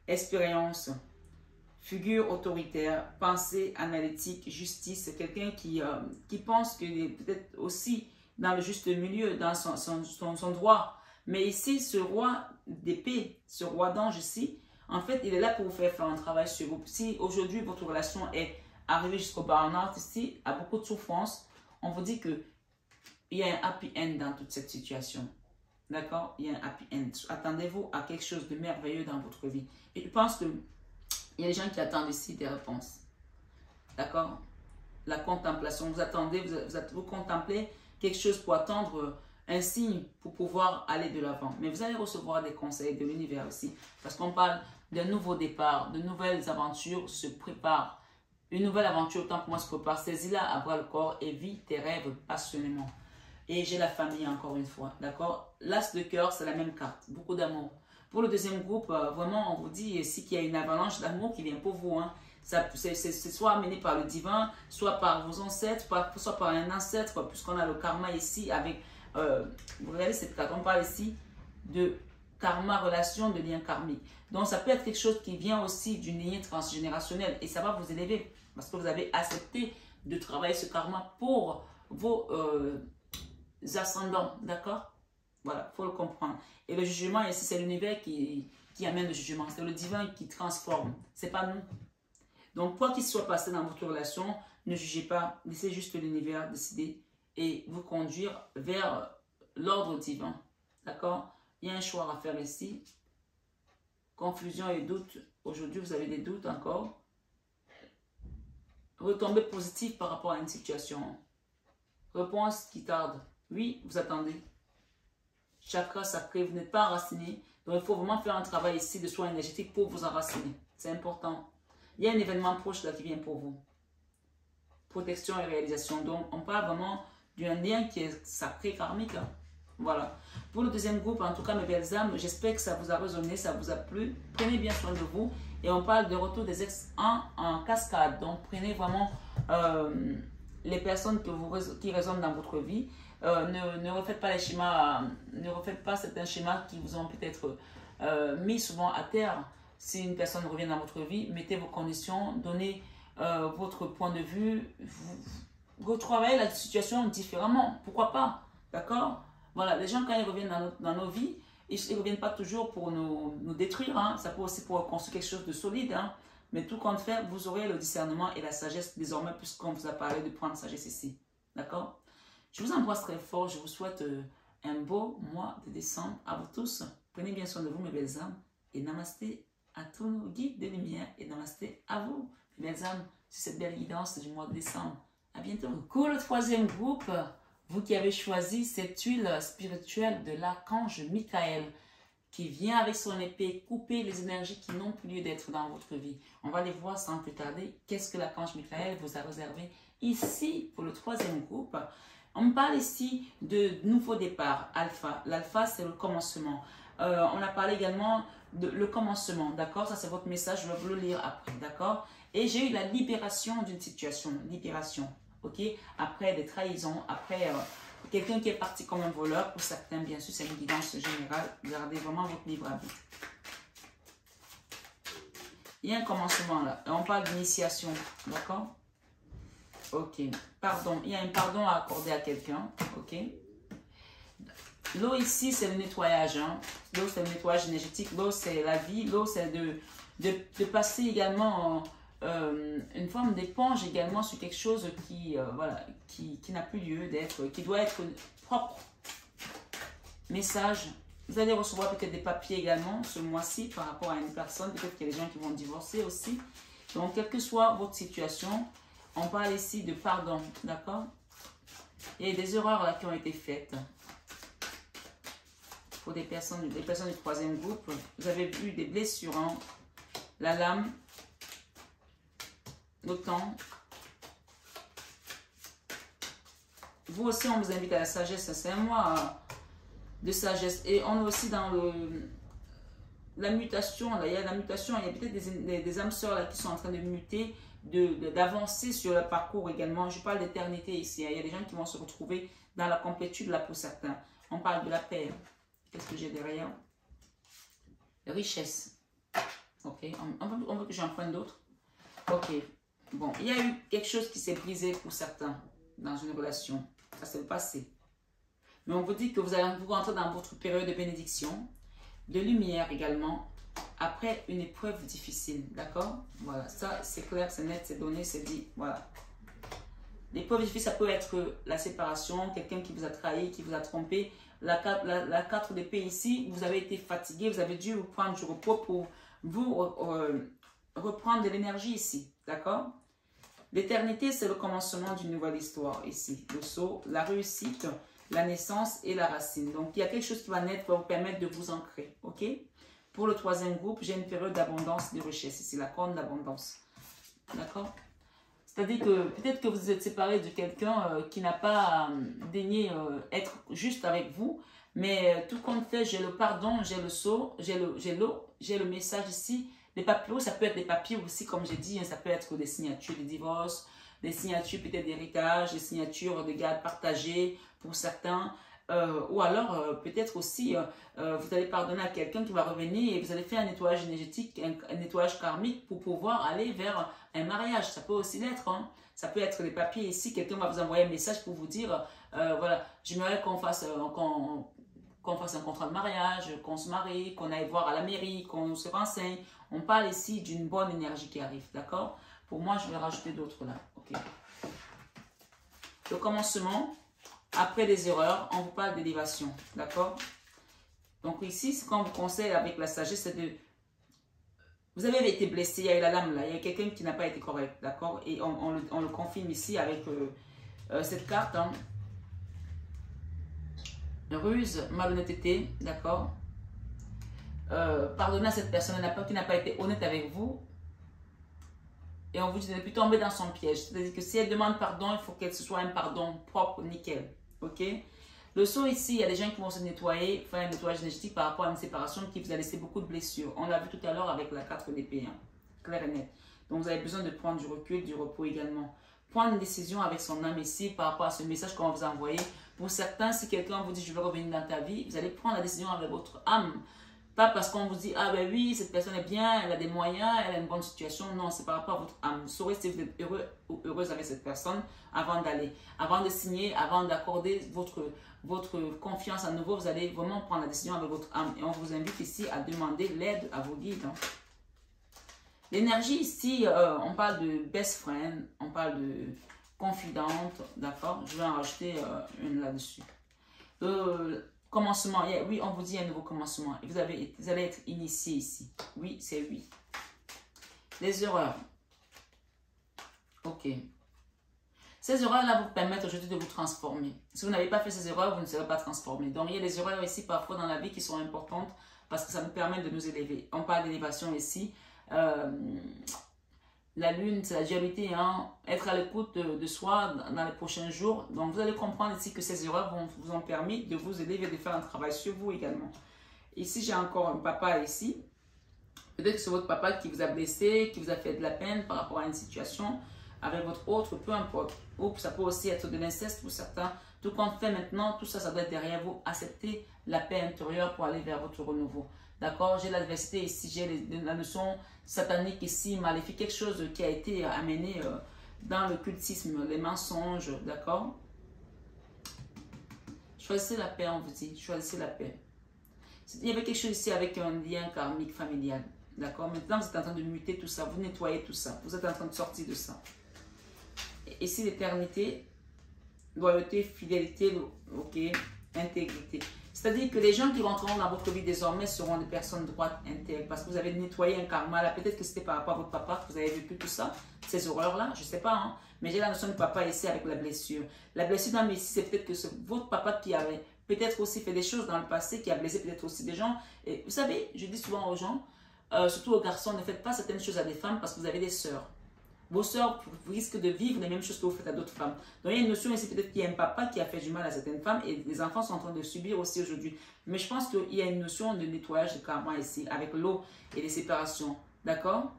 Expérience, figure autoritaire, pensée analytique, justice, c'est quelqu'un qui pense qu'il est peut-être aussi dans le juste milieu, dans son droit. Mais ici, ce roi d'épée, ce roi d'ange ici, en fait, il est là pour vous faire un travail sur vous. Si aujourd'hui, votre relation est arrivée jusqu'au burn-out ici, à beaucoup de souffrance, on vous dit qu'il y a un happy end dans toute cette situation. D'accord? Il y a un happy end. Attendez-vous à quelque chose de merveilleux dans votre vie. Et je pense qu'il y a des gens qui attendent ici des réponses. D'accord? La contemplation. Vous attendez, vous contemplez quelque chose pour attendre un signe pour pouvoir aller de l'avant. Mais vous allez recevoir des conseils de l'univers aussi. Parce qu'on parle d'un nouveau départ, de nouvelles aventures se préparent. Une nouvelle aventure, autant pour moi, se prépare. Saisis-la à bras le corps et vis tes rêves passionnément. Et j'ai la famille encore une fois, d'accord? L'as de cœur, c'est la même carte, beaucoup d'amour. Pour le deuxième groupe, vraiment, on vous dit ici qu'il y a une avalanche d'amour qui vient pour vous. Hein. C'est soit amené par le divin, soit par vos ancêtres, soit par un ancêtre, puisqu'on a le karma ici avec... vous regardez cette carte, on parle ici de karma, relation, de lien karmique. Donc, ça peut être quelque chose qui vient aussi d'une lignée transgénérationnelle et ça va vous élever parce que vous avez accepté de travailler ce karma pour vos ascendants, d'accord? Voilà, il faut le comprendre. Et le jugement, ici, c'est l'univers qui amène le jugement. C'est le divin qui transforme. Ce n'est pas nous. Donc, quoi qu'il soit passé dans votre relation, ne jugez pas. Laissez juste l'univers décider et vous conduire vers l'ordre divin. D'accord? Il y a un choix à faire ici. Confusion et doute. Aujourd'hui, vous avez des doutes encore. Retombée positive par rapport à une situation. Réponse qui tarde. Oui, vous attendez. Chakra sacré, vous n'êtes pas enraciné. Donc, il faut vraiment faire un travail ici de soins énergétiques pour vous enraciner. C'est important. Il y a un événement proche là qui vient pour vous. Protection et réalisation. Donc, on parle vraiment d'un lien qui est sacré, karmique. Hein. Voilà. Pour le deuxième groupe, en tout cas, mes belles âmes, j'espère que ça vous a résonné, ça vous a plu. Prenez bien soin de vous. Et on parle de retour des ex en cascade. Donc, prenez vraiment les personnes qui résonnent dans votre vie. Ne refaites pas les schémas, ne refaites pas certains schémas qui vous ont peut-être mis souvent à terre. Si une personne revient dans votre vie, mettez vos conditions, donnez votre point de vue, vous travaillez la situation différemment. Pourquoi pas? D'accord? Voilà, les gens quand ils reviennent dans nos vies, ils ne reviennent pas toujours pour nous détruire. Hein. Ça peut aussi pour construire quelque chose de solide. Hein. Mais tout compte fait, vous aurez le discernement et la sagesse désormais puisqu'on vous a parlé de prendre sagesse ici. D'accord? Je vous embrasse très fort. Je vous souhaite un beau mois de décembre à vous tous. Prenez bien soin de vous, mes belles âmes. Et namasté à tous nos guides de lumière. Et namasté à vous, mes belles âmes, sur cette belle guidance du mois de décembre. À bientôt. Pour le troisième groupe, vous qui avez choisi cette huile spirituelle de l'archange Michael, qui vient avec son épée couper les énergies qui n'ont plus lieu d'être dans votre vie. On va les voir sans plus tarder. Qu'est-ce que l'archange Michael vous a réservé ici pour le troisième groupe? On parle ici de nouveau départ, alpha. L'alpha, c'est le commencement. On a parlé également de le commencement, d'accord? Ça, c'est votre message, je vais vous le lire après, d'accord? Et j'ai eu la libération d'une situation, libération, ok? Après des trahisons, après quelqu'un qui est parti comme un voleur. Pour certains, bien sûr, c'est une guidance générale. Gardez vraiment votre libre arbitre. Il y a un commencement là. On parle d'initiation, d'accord? Ok. Pardon. Il y a un pardon à accorder à quelqu'un, ok? L'eau ici, c'est le nettoyage. Hein? L'eau, c'est le nettoyage énergétique. L'eau, c'est la vie. L'eau, c'est de passer également une forme d'éponge également sur quelque chose voilà, qui n'a plus lieu d'être, qui doit être propre. Message. Vous allez recevoir peut-être des papiers également ce mois-ci par rapport à une personne. Peut-être qu'il y a des gens qui vont divorcer aussi. Donc, quelle que soit votre situation, on parle ici de pardon, d'accord? Il y a des erreurs là qui ont été faites. Pour des personnes du troisième groupe, vous avez vu des blessures, hein? La lame, le temps. Vous aussi, on vous invite à la sagesse. C'est un mois de sagesse. Et on est aussi dans la mutation, là, il y a la mutation, il y a peut-être des âmes sœurs là, qui sont en train de muter, d'avancer sur le parcours également. Je parle d'éternité ici, hein. Il y a des gens qui vont se retrouver dans la complétude là pour certains. On parle de la paix. Qu'est-ce que j'ai derrière? Richesse. Ok, on veut que j'en prenne d'autres. Ok, bon, il y a eu quelque chose qui s'est brisé pour certains dans une relation. Ça s'est passé. Mais on vous dit que vous allez vous rentrer dans votre période de bénédiction, de lumière également, après une épreuve difficile, d'accord? Voilà, ça c'est clair, c'est net, c'est donné, c'est dit, voilà. L'épreuve difficile, ça peut être la séparation, quelqu'un qui vous a trahi, qui vous a trompé. La 4 d'épée ici, vous avez été fatigué, vous avez dû vous prendre du repos pour vous reprendre de l'énergie ici, d'accord? L'éternité, c'est le commencement d'une nouvelle histoire ici. Le sceau, la réussite, la naissance et la racine. Donc, il y a quelque chose qui va naître, qui va vous permettre de vous ancrer, ok? Pour le troisième groupe, j'ai une période d'abondance, de richesse ici, la corne d'abondance, d'accord? C'est-à-dire que peut-être que vous êtes séparé de quelqu'un qui n'a pas daigné être juste avec vous, mais tout compte fait, j'ai le pardon, j'ai le sceau, j'ai l'eau, j'ai le message ici. Les papiers, ça peut être des papiers aussi, comme j'ai dit, hein, ça peut être des signatures de divorce, des signatures peut-être d'héritage, des signatures de garde partagées pour certains. Ou alors, peut-être aussi, vous allez pardonner à quelqu'un qui va revenir et vous allez faire un nettoyage énergétique, un nettoyage karmique pour pouvoir aller vers un mariage. Ça peut aussi l'être. Hein. Ça peut être des papiers ici. Quelqu'un va vous envoyer un message pour vous dire, voilà, j'aimerais qu'on fasse, qu'on fasse un contrat de mariage, qu'on se marie, qu'on aille voir à la mairie, qu'on se renseigne. On parle ici d'une bonne énergie qui arrive, d'accord? Pour moi, je vais rajouter d'autres là. Ok. Le commencement. Après des erreurs, on vous parle d'élévation, d'accord? Donc ici, ce qu'on vous conseille avec la sagesse, c'est de... Vous avez été blessé, il y a eu la lame là, il y a quelqu'un qui n'a pas été correct, d'accord? Et on le confirme ici avec cette carte. Hein. Ruse, malhonnêteté, d'accord? Pardonnez à cette personne qui n'a pas été honnête avec vous. Et on vous dit de ne plus tomber dans son piège. C'est-à-dire que si elle demande pardon, il faut que ce soit un pardon propre, nickel. Ok? Le sceau ici, il y a des gens qui vont se nettoyer, faire un nettoyage énergétique par rapport à une séparation qui vous a laissé beaucoup de blessures. On l'a vu tout à l'heure avec la 4 d'épée, hein, clair et net. Donc vous avez besoin de prendre du recul, du repos également. Prendre une décision avec son âme ici par rapport à ce message qu'on va vous envoyer. Pour certains, si quelqu'un vous dit je veux revenir dans ta vie, vous allez prendre la décision avec votre âme. Pas parce qu'on vous dit, ah ben oui, cette personne est bien, elle a des moyens, elle a une bonne situation. Non, c'est par rapport à votre âme. Vous saurez si vous êtes heureux ou heureuse avec cette personne avant d'aller. Avant de signer, avant d'accorder votre confiance à nouveau, vous allez vraiment prendre la décision avec votre âme. Et on vous invite ici à demander l'aide à vos guides. Hein. L'énergie ici, on parle de best friend, on parle de confidente, d'accord? Je vais en rajouter une là-dessus. Commencement, oui, on vous dit un nouveau commencement. Vous allez être initié ici. Oui, c'est oui. Les erreurs. Ok. Ces erreurs-là vous permettent aujourd'hui de vous transformer. Si vous n'avez pas fait ces erreurs, vous ne serez pas transformé. Donc, il y a des erreurs ici parfois dans la vie qui sont importantes parce que ça nous permet de nous élever. On parle d'élévation ici. La lune, c'est la dualité, hein? Être à l'écoute de soi dans les prochains jours. Donc, vous allez comprendre ici que ces erreurs vous ont permis de vous élever, de faire un travail sur vous également. Ici, j'ai encore un papa ici. Peut-être que c'est votre papa qui vous a blessé, qui vous a fait de la peine par rapport à une situation avec votre autre, peu importe. Ou ça peut aussi être de l'inceste pour certains. Tout compte fait maintenant, tout ça, ça doit être derrière vous. Acceptez la paix intérieure pour aller vers votre renouveau. D'accord? J'ai l'adversité ici, j'ai la notion satanique ici, maléfique, quelque chose qui a été amené dans le cultisme, les mensonges, d'accord? Choisissez la paix, on vous dit, choisissez la paix. Il y avait quelque chose ici avec un lien karmique familial, d'accord? Maintenant, vous êtes en train de muter tout ça, vous nettoyez tout ça, vous êtes en train de sortir de ça. Et ici, l'éternité, loyauté, fidélité, ok, intégrité. C'est-à-dire que les gens qui rentreront dans votre vie désormais seront des personnes droites, intègres, parce que vous avez nettoyé un karma. Là, peut-être que c'était par rapport à votre papa que vous avez vécu tout ça, ces horreurs-là, je ne sais pas, hein? Mais j'ai la notion de papa ici avec la blessure. La blessure dans ici, c'est peut-être que c'est votre papa qui avait peut-être aussi fait des choses dans le passé, qui a blessé peut-être aussi des gens. Et vous savez, je dis souvent aux gens, surtout aux garçons, ne faites pas certaines choses à des femmes parce que vous avez des sœurs. vos soeurs risquent de vivre les mêmes choses que vous faites à d'autres femmes. Donc il y a une notion ici, peut-être qu'il y a un papa qui a fait du mal à certaines femmes et les enfants sont en train de subir aussi aujourd'hui. Mais je pense qu'il y a une notion de nettoyage de karma ici, avec l'eau et les séparations. D'accord?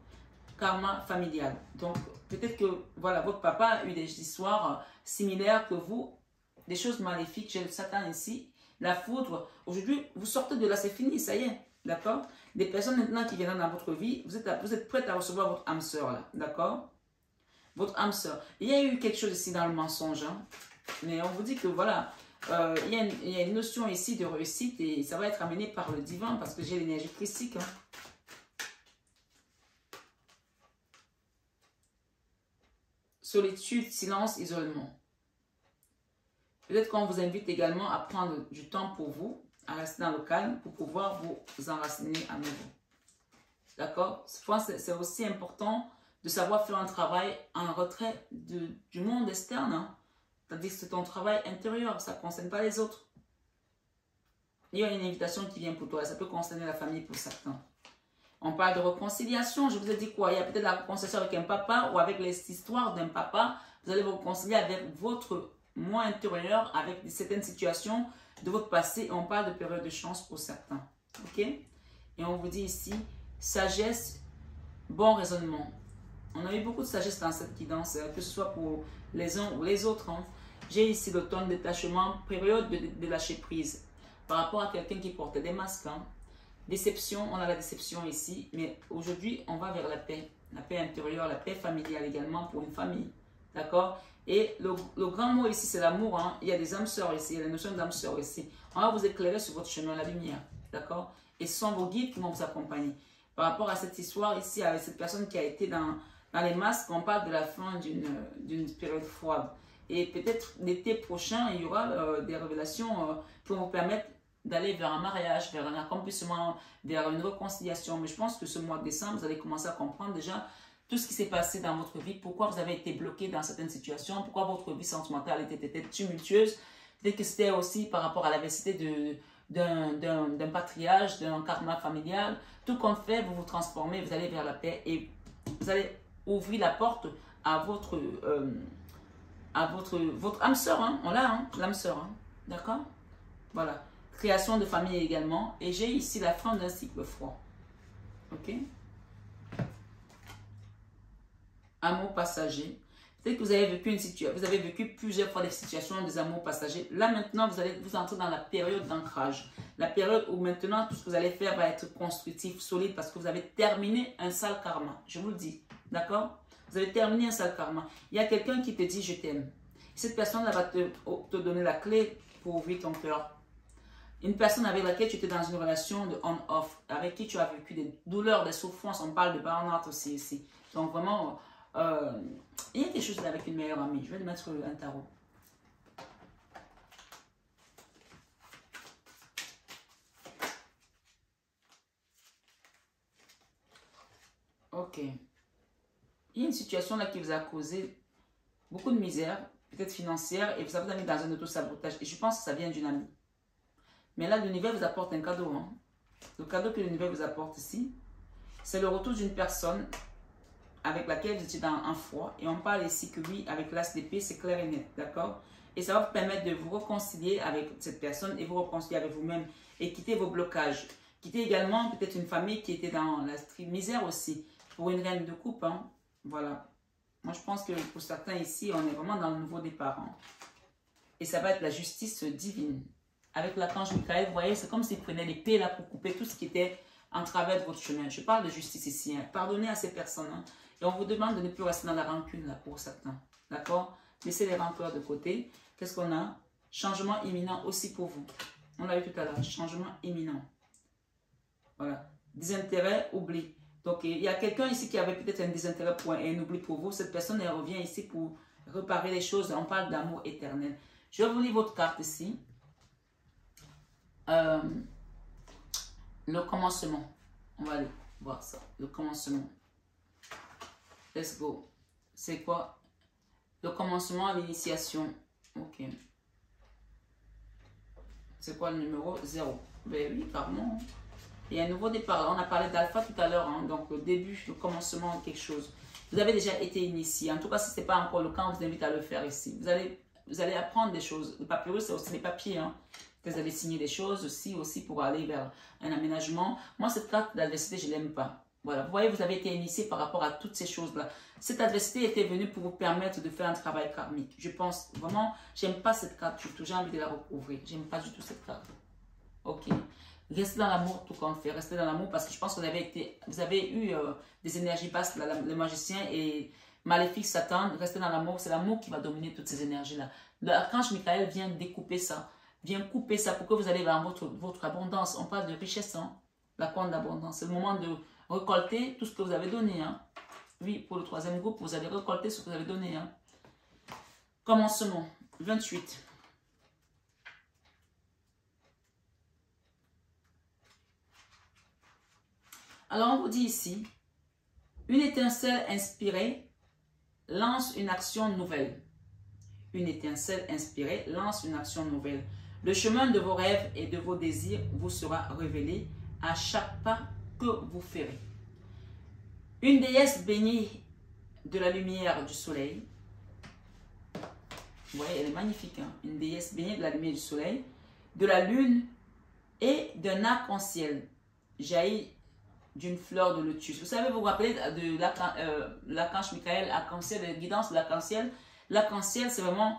Karma familial. Donc peut-être que voilà, votre papa a eu des histoires similaires que vous, des choses maléfiques. J'ai le Satan ici, la foudre. Aujourd'hui, vous sortez de là, c'est fini, ça y est. D'accord? Des personnes maintenant qui viennent dans votre vie, vous êtes prête à recevoir votre âme sœur là. D'accord? Votre âme sœur. Il y a eu quelque chose ici dans le mensonge. Hein? Mais on vous dit que voilà, il y a une notion ici de réussite et ça va être amené par le divin parce que j'ai l'énergie christique. Hein? Solitude, silence, isolement. Peut-être qu'on vous invite également à prendre du temps pour vous, à rester dans le calme pour pouvoir vous enraciner à nouveau. D'accord? C'est aussi important de savoir faire un travail en retrait du monde externe. Hein? C'est-à-dire que c'est ton travail intérieur, ça ne concerne pas les autres. Il y a une invitation qui vient pour toi, ça peut concerner la famille pour certains. On parle de réconciliation, je vous ai dit quoi? Il y a peut-être la réconciliation avec un papa ou avec les histoires d'un papa. Vous allez vous réconcilier avec votre moi intérieur, avec certaines situations de votre passé. On parle de période de chance pour certains. Ok? Et on vous dit ici, sagesse, bon raisonnement. On a eu beaucoup de sagesse dans cette guidance, que ce soit pour les uns ou les autres. Hein. J'ai ici le temps de détachement, période de lâcher prise. Par rapport à quelqu'un qui portait des masques. Hein. Déception, on a la déception ici. Mais aujourd'hui, on va vers la paix. La paix intérieure, la paix familiale également pour une famille. D'accord? Et le grand mot ici, c'est l'amour. Hein. Il y a des âmes sœurs ici, il y a la notion d'âme sœur ici. On va vous éclairer sur votre chemin, la lumière. D'accord? Et ce sont vos guides qui vont vous accompagner. Par rapport à cette histoire ici, avec cette personne qui a été dans les masques, on parle de la fin d'une période froide. Et peut-être l'été prochain, il y aura des révélations qui vont vous permettre d'aller vers un mariage, vers un accomplissement, vers une réconciliation. Mais je pense que ce mois de décembre, vous allez commencer à comprendre déjà tout ce qui s'est passé dans votre vie, pourquoi vous avez été bloqué dans certaines situations, pourquoi votre vie sentimentale était tumultueuse. Peut-être que c'était aussi par rapport à l'adversité d'un patriarche, d'un karma familial. Tout compte fait, vous vous transformez, vous allez vers la paix et vous allez ouvrir la porte à votre âme sœur. Hein? On l'a, hein? L'âme sœur. Hein? D'accord? Voilà. Création de famille également. Et j'ai ici la fin d'un cycle froid. Ok? Amour passager. Peut-être que vous avez vécu une situation, vous avez vécu plusieurs fois des situations, des amours passagers. Là maintenant, vous allez vous entrer dans la période d'ancrage. La période où maintenant, tout ce que vous allez faire va être constructif, solide, parce que vous avez terminé un sale karma. Je vous le dis. D'accord? Vous avez terminé un sale karma. Il y a quelqu'un qui te dit je t'aime. Cette personne-là va te donner la clé pour ouvrir ton cœur. Une personne avec laquelle tu étais dans une relation de on-off, avec qui tu as vécu des douleurs, des souffrances. On parle de burn-out aussi ici. Donc vraiment... il y a quelque chose avec une meilleure amie. Je vais lui mettre un tarot. Ok. Il y a une situation là qui vous a causé beaucoup de misère, peut-être financière, et ça vous a mis dans un auto-sabotage. Et je pense que ça vient d'une amie. Mais là, l'univers vous apporte un cadeau. Hein. Le cadeau que l'univers vous apporte ici, c'est le retour d'une personne avec laquelle vous étiez dans un froid. Et on parle ici que oui, avec l'as d'épée, c'est clair et net, d'accord? Et ça va vous permettre de vous réconcilier avec cette personne et vous réconcilier avec vous-même et quitter vos blocages. Quitter également peut-être une famille qui était dans la misère aussi, pour une reine de coupe, hein? Voilà. Moi, je pense que pour certains ici, on est vraiment dans le nouveau départ. Hein? Et ça va être la justice divine. Avec l'archange Michael, vous voyez, c'est comme s'il prenait l'épée là pour couper tout ce qui était en travers de votre chemin. Je parle de justice ici. Hein? Pardonnez à ces personnes. Hein? Et on vous demande de ne plus rester dans la rancune là pour certains. D'accord? Laissez les rancœurs de côté. Qu'est-ce qu'on a? Changement imminent aussi pour vous. On l'a vu tout à l'heure. Changement imminent. Voilà. Désintérêt, oubli. Donc, il y a quelqu'un ici qui avait peut-être un désintérêt pour un oubli pour vous. Cette personne, elle revient ici pour réparer les choses. On parle d'amour éternel. Je vais vous lire votre carte ici. Le commencement. On va aller voir ça. Le commencement. Let's go. C'est quoi? Le commencement, l'initiation. Ok. C'est quoi le numéro? 0. Ben oui, carrément. Il y a un nouveau départ. Là, on a parlé d'alpha tout à l'heure. Hein, donc, le début, le commencement de quelque chose. Vous avez déjà été initié. En tout cas, si ce n'est pas encore le cas, on vous invite à le faire ici. Vous allez apprendre des choses. Le papyrus, c'est aussi les papiers. Hein. Vous allez signer des choses aussi pour aller vers un aménagement. Moi, cette carte d'adversité, je ne l'aime pas. Voilà, vous voyez, vous avez été initié par rapport à toutes ces choses-là. Cette adversité était venue pour vous permettre de faire un travail karmique. Je pense vraiment, j'aime pas cette carte du tout. J'ai envie de la recouvrir. J'aime pas du tout cette carte. Ok. Restez dans l'amour tout compte fait. Restez dans l'amour parce que je pense que vous avez eu des énergies basses, le magicien et maléfique Satan. Restez dans l'amour. C'est l'amour qui va dominer toutes ces énergies-là. L'archange Michael vient découper ça. Vient couper ça pour que vous allez vers votre abondance. On parle de richesse, hein? La corne d'abondance. C'est le moment de récolter tout ce que vous avez donné. Hein? Oui, pour le troisième groupe, vous allez récolter ce que vous avez donné. Hein? Commencement, 28. Alors, on vous dit ici, une étincelle inspirée lance une action nouvelle. Une étincelle inspirée lance une action nouvelle. Le chemin de vos rêves et de vos désirs vous sera révélé à chaque pas que vous ferez. Une déesse baignée de la lumière du soleil. Vous voyez, elle est magnifique. Hein? Une déesse baignée de la lumière du soleil, de la lune et d'un arc-en-ciel jaillit d'une fleur de lotus. Vous savez, vous vous rappelez de l'archange Michael, arc-en-ciel, des guidances de l'arc-en-ciel. L'arc-en-ciel, c'est vraiment...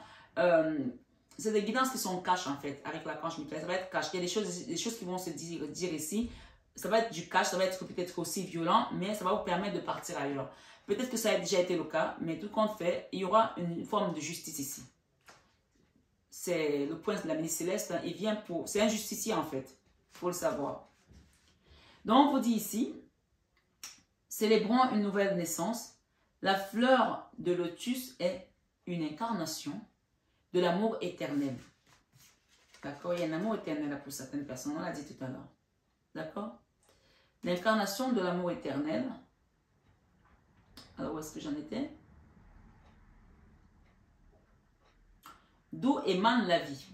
c'est des guidances qui sont cash en fait, avec l'archange Michael. Ça va être cash. Il y a des choses qui vont se dire ici. Ça va être du cash, ça va être peut-être aussi violent, mais ça va vous permettre de partir ailleurs. Peut-être que ça a déjà été le cas, mais tout compte fait, il y aura une forme de justice ici. C'est le point de la ministre céleste, hein, il vient pour... C'est un justicier en fait, il faut le savoir. Donc on vous dit ici, célébrons une nouvelle naissance. La fleur de lotus est une incarnation de l'amour éternel. D'accord? Il y a un amour éternel pour certaines personnes, on l'a dit tout à l'heure. D'accord? L'incarnation de l'amour éternel. Alors, où est-ce que j'en étais? D'où émane la vie.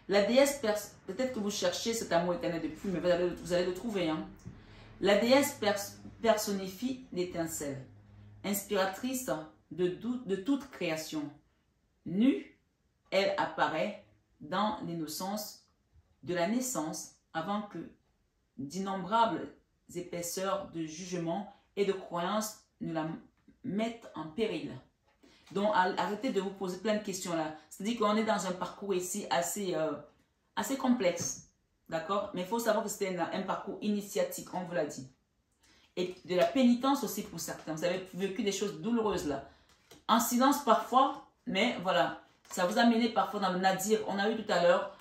La déesse, peut-être que vous cherchez cet amour éternel depuis, mais vous allez le trouver. Hein? La déesse personnifie l'étincelle, inspiratrice de toute création. Nue, elle apparaît dans l'innocence de la naissance avant que d'innombrables épaisseurs de jugement et de croyances ne la mettent en péril. Donc, arrêtez de vous poser plein de questions là. C'est-à-dire qu'on est dans un parcours ici assez complexe. D'accord? Mais il faut savoir que c'était un parcours initiatique, on vous l'a dit. Et de la pénitence aussi pour certains. Vous avez vécu des choses douloureuses là. En silence parfois, mais voilà. Ça vous a mené parfois dans le nadir. On a eu tout à l'heure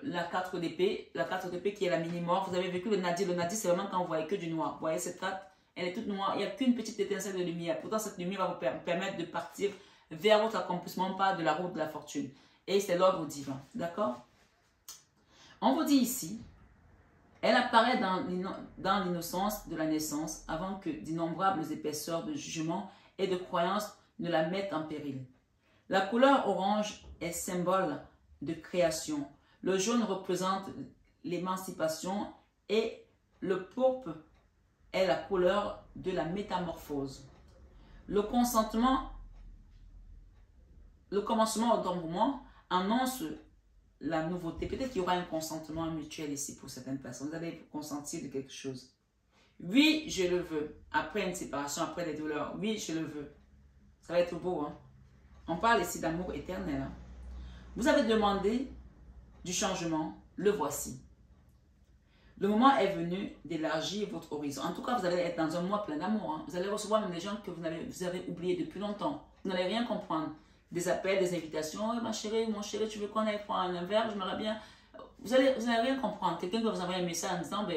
la 4 d'épée. La 4 d'épée qui est la mini-mort. Vous avez vécu le nadir. Le nadir, c'est vraiment quand vous voyez que du noir. Vous voyez cette carte? Elle est toute noire. Il n'y a qu'une petite étincelle de lumière. Pourtant, cette lumière va vous permettre de partir vers votre accomplissement, pas de la route de la fortune. Et c'est l'ordre divin. D'accord? On vous dit ici, elle apparaît dans l'innocence de la naissance avant que d'innombrables épaisseurs de jugement et de croyances ne la mettent en péril. La couleur orange est symbole de création. Le jaune représente l'émancipation et le pourpre est la couleur de la métamorphose. Le commencement au moment annonce la nouveauté. Peut-être qu'il y aura un consentement mutuel ici pour certaines personnes. Vous allez consentir de quelque chose. Oui, je le veux. Après une séparation, après des douleurs. Oui, je le veux. Ça va être beau. Hein? On parle ici d'amour éternel. Hein? Vous avez demandé du changement. Le voici. Le moment est venu d'élargir votre horizon. En tout cas, vous allez être dans un mois plein d'amour. Hein. Vous allez recevoir même des gens que vous avez oubliés depuis longtemps. Vous n'allez rien comprendre. Des appels, des invitations. Oh, ma chérie, mon chéri, tu veux qu'on aille prendre un verre? J'aimerais bien. Vous allez rien comprendre. Quelqu'un va vous envoyer un message en disant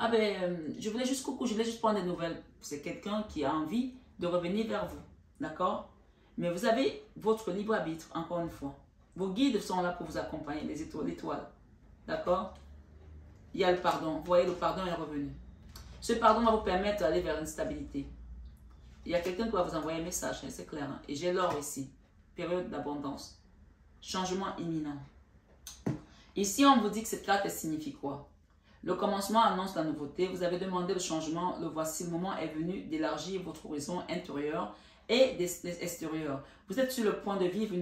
je voulais juste coucou, je voulais juste prendre des nouvelles. C'est quelqu'un qui a envie de revenir vers vous. D'accord? Mais vous avez votre libre arbitre, encore une fois. Vos guides sont là pour vous accompagner, les étoiles. D'accord? Il y a le pardon. Vous voyez, le pardon est revenu. Ce pardon va vous permettre d'aller vers une stabilité. Il y a quelqu'un qui va vous envoyer un message, hein, c'est clair. Hein? Et j'ai l'or ici. Période d'abondance. Changement imminent. Ici, on vous dit que cette carte, elle signifie quoi? Le commencement annonce la nouveauté. Vous avez demandé le changement. Le voici, le moment est venu d'élargir votre horizon intérieur et extérieur. Vous êtes sur le point de vivre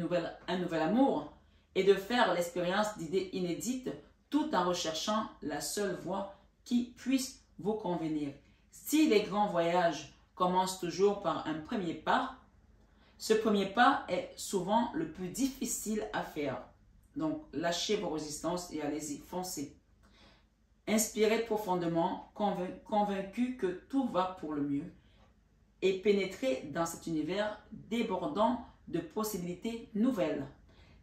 un nouvel amour et de faire l'expérience d'idées inédites tout en recherchant la seule voie qui puisse vous convenir. Si les grands voyages commencent toujours par un premier pas, ce premier pas est souvent le plus difficile à faire. Donc, lâchez vos résistances et allez-y, foncez. Inspirez profondément, convaincu que tout va pour le mieux et pénétrez dans cet univers débordant de possibilités nouvelles.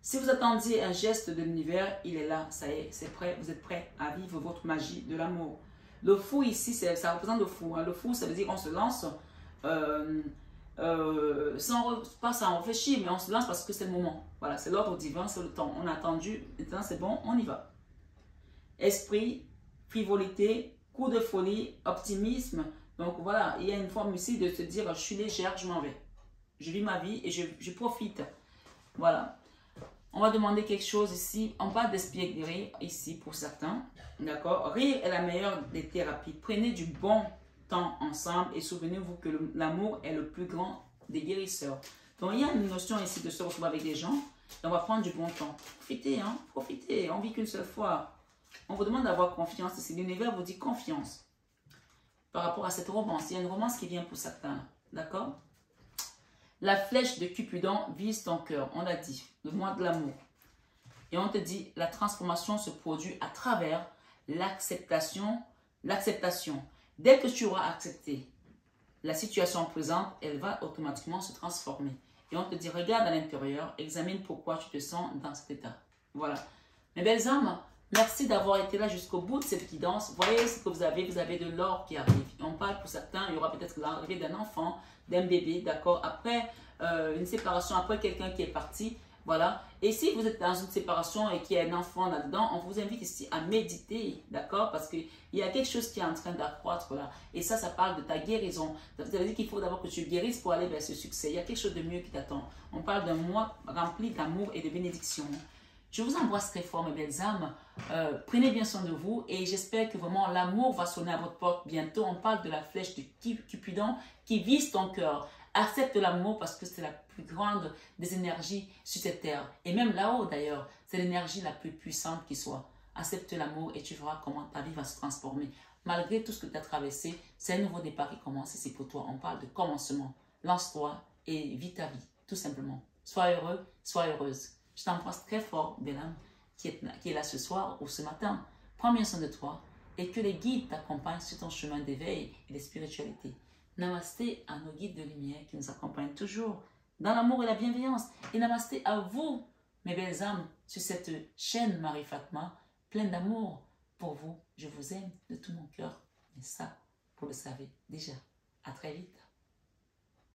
Si vous attendiez un geste de l'univers, il est là, ça y est, c'est prêt, vous êtes prêt à vivre votre magie de l'amour. Le fou ici, ça représente le fou. Hein. Le fou, ça veut dire qu'on se lance pas sans réfléchir, mais on se lance parce que c'est le moment. Voilà, c'est l'ordre divin, c'est le temps. On a attendu, maintenant c'est bon, on y va. Esprit, frivolité, coup de folie, optimisme. Donc voilà, il y a une forme ici de se dire, je suis légère, je m'en vais. Je vis ma vie et je profite. Voilà. On va demander quelque chose ici. On parle d'espièglerie ici pour certains. D'accord? Rire est la meilleure des thérapies. Prenez du bon temps ensemble et souvenez-vous que l'amour est le plus grand des guérisseurs. Donc il y a une notion ici de se retrouver avec des gens et on va prendre du bon temps. Profitez, hein? Profitez. On vit qu'une seule fois. On vous demande d'avoir confiance ici. L'univers vous dit confiance. Par rapport à cette romance. Il y a une romance qui vient pour certains. D'accord? La flèche de Cupidon vise ton cœur. On l'a dit. Le mois de l'amour. Et on te dit, la transformation se produit à travers l'acceptation. Dès que tu auras accepté la situation présente, elle va automatiquement se transformer. Et on te dit, regarde à l'intérieur, examine pourquoi tu te sens dans cet état. Voilà. Mes belles âmes, merci d'avoir été là jusqu'au bout de cette guidance. Voyez ce que vous avez de l'or qui arrive. Et on parle pour certains, il y aura peut-être l'arrivée d'un enfant, d'un bébé, d'accord, après une séparation, après quelqu'un qui est parti. Voilà. Et si vous êtes dans une séparation et qu'il y a un enfant là-dedans, on vous invite ici à méditer, d'accord? Parce qu'il y a quelque chose qui est en train d'accroître là. Et ça parle de ta guérison. Ça veut dire qu'il faut d'abord que tu guérisses pour aller vers ce succès. Il y a quelque chose de mieux qui t'attend. On parle d'un mois rempli d'amour et de bénédiction. Je vous embrasse très fort, mes belles âmes. Prenez bien soin de vous et j'espère que vraiment l'amour va sonner à votre porte bientôt. On parle de la flèche de Cupidon qui vise ton cœur. Accepte l'amour parce que c'est la plus grande des énergies sur cette terre. Et même là-haut d'ailleurs, c'est l'énergie la plus puissante qui soit. Accepte l'amour et tu verras comment ta vie va se transformer. Malgré tout ce que tu as traversé, c'est un nouveau départ qui commence ici pour toi. On parle de commencement. Lance-toi et vis ta vie, tout simplement. Sois heureux, sois heureuse. Je t'embrasse très fort, belle âme, qui est là ce soir ou ce matin. Prends bien soin de toi et que les guides t'accompagnent sur ton chemin d'éveil et de spiritualité. Namasté à nos guides de lumière qui nous accompagnent toujours dans l'amour et la bienveillance. Et namasté à vous, mes belles âmes, sur cette chaîne Marie Fatma, pleine d'amour pour vous. Je vous aime de tout mon cœur. Et ça, vous le savez déjà. À très vite.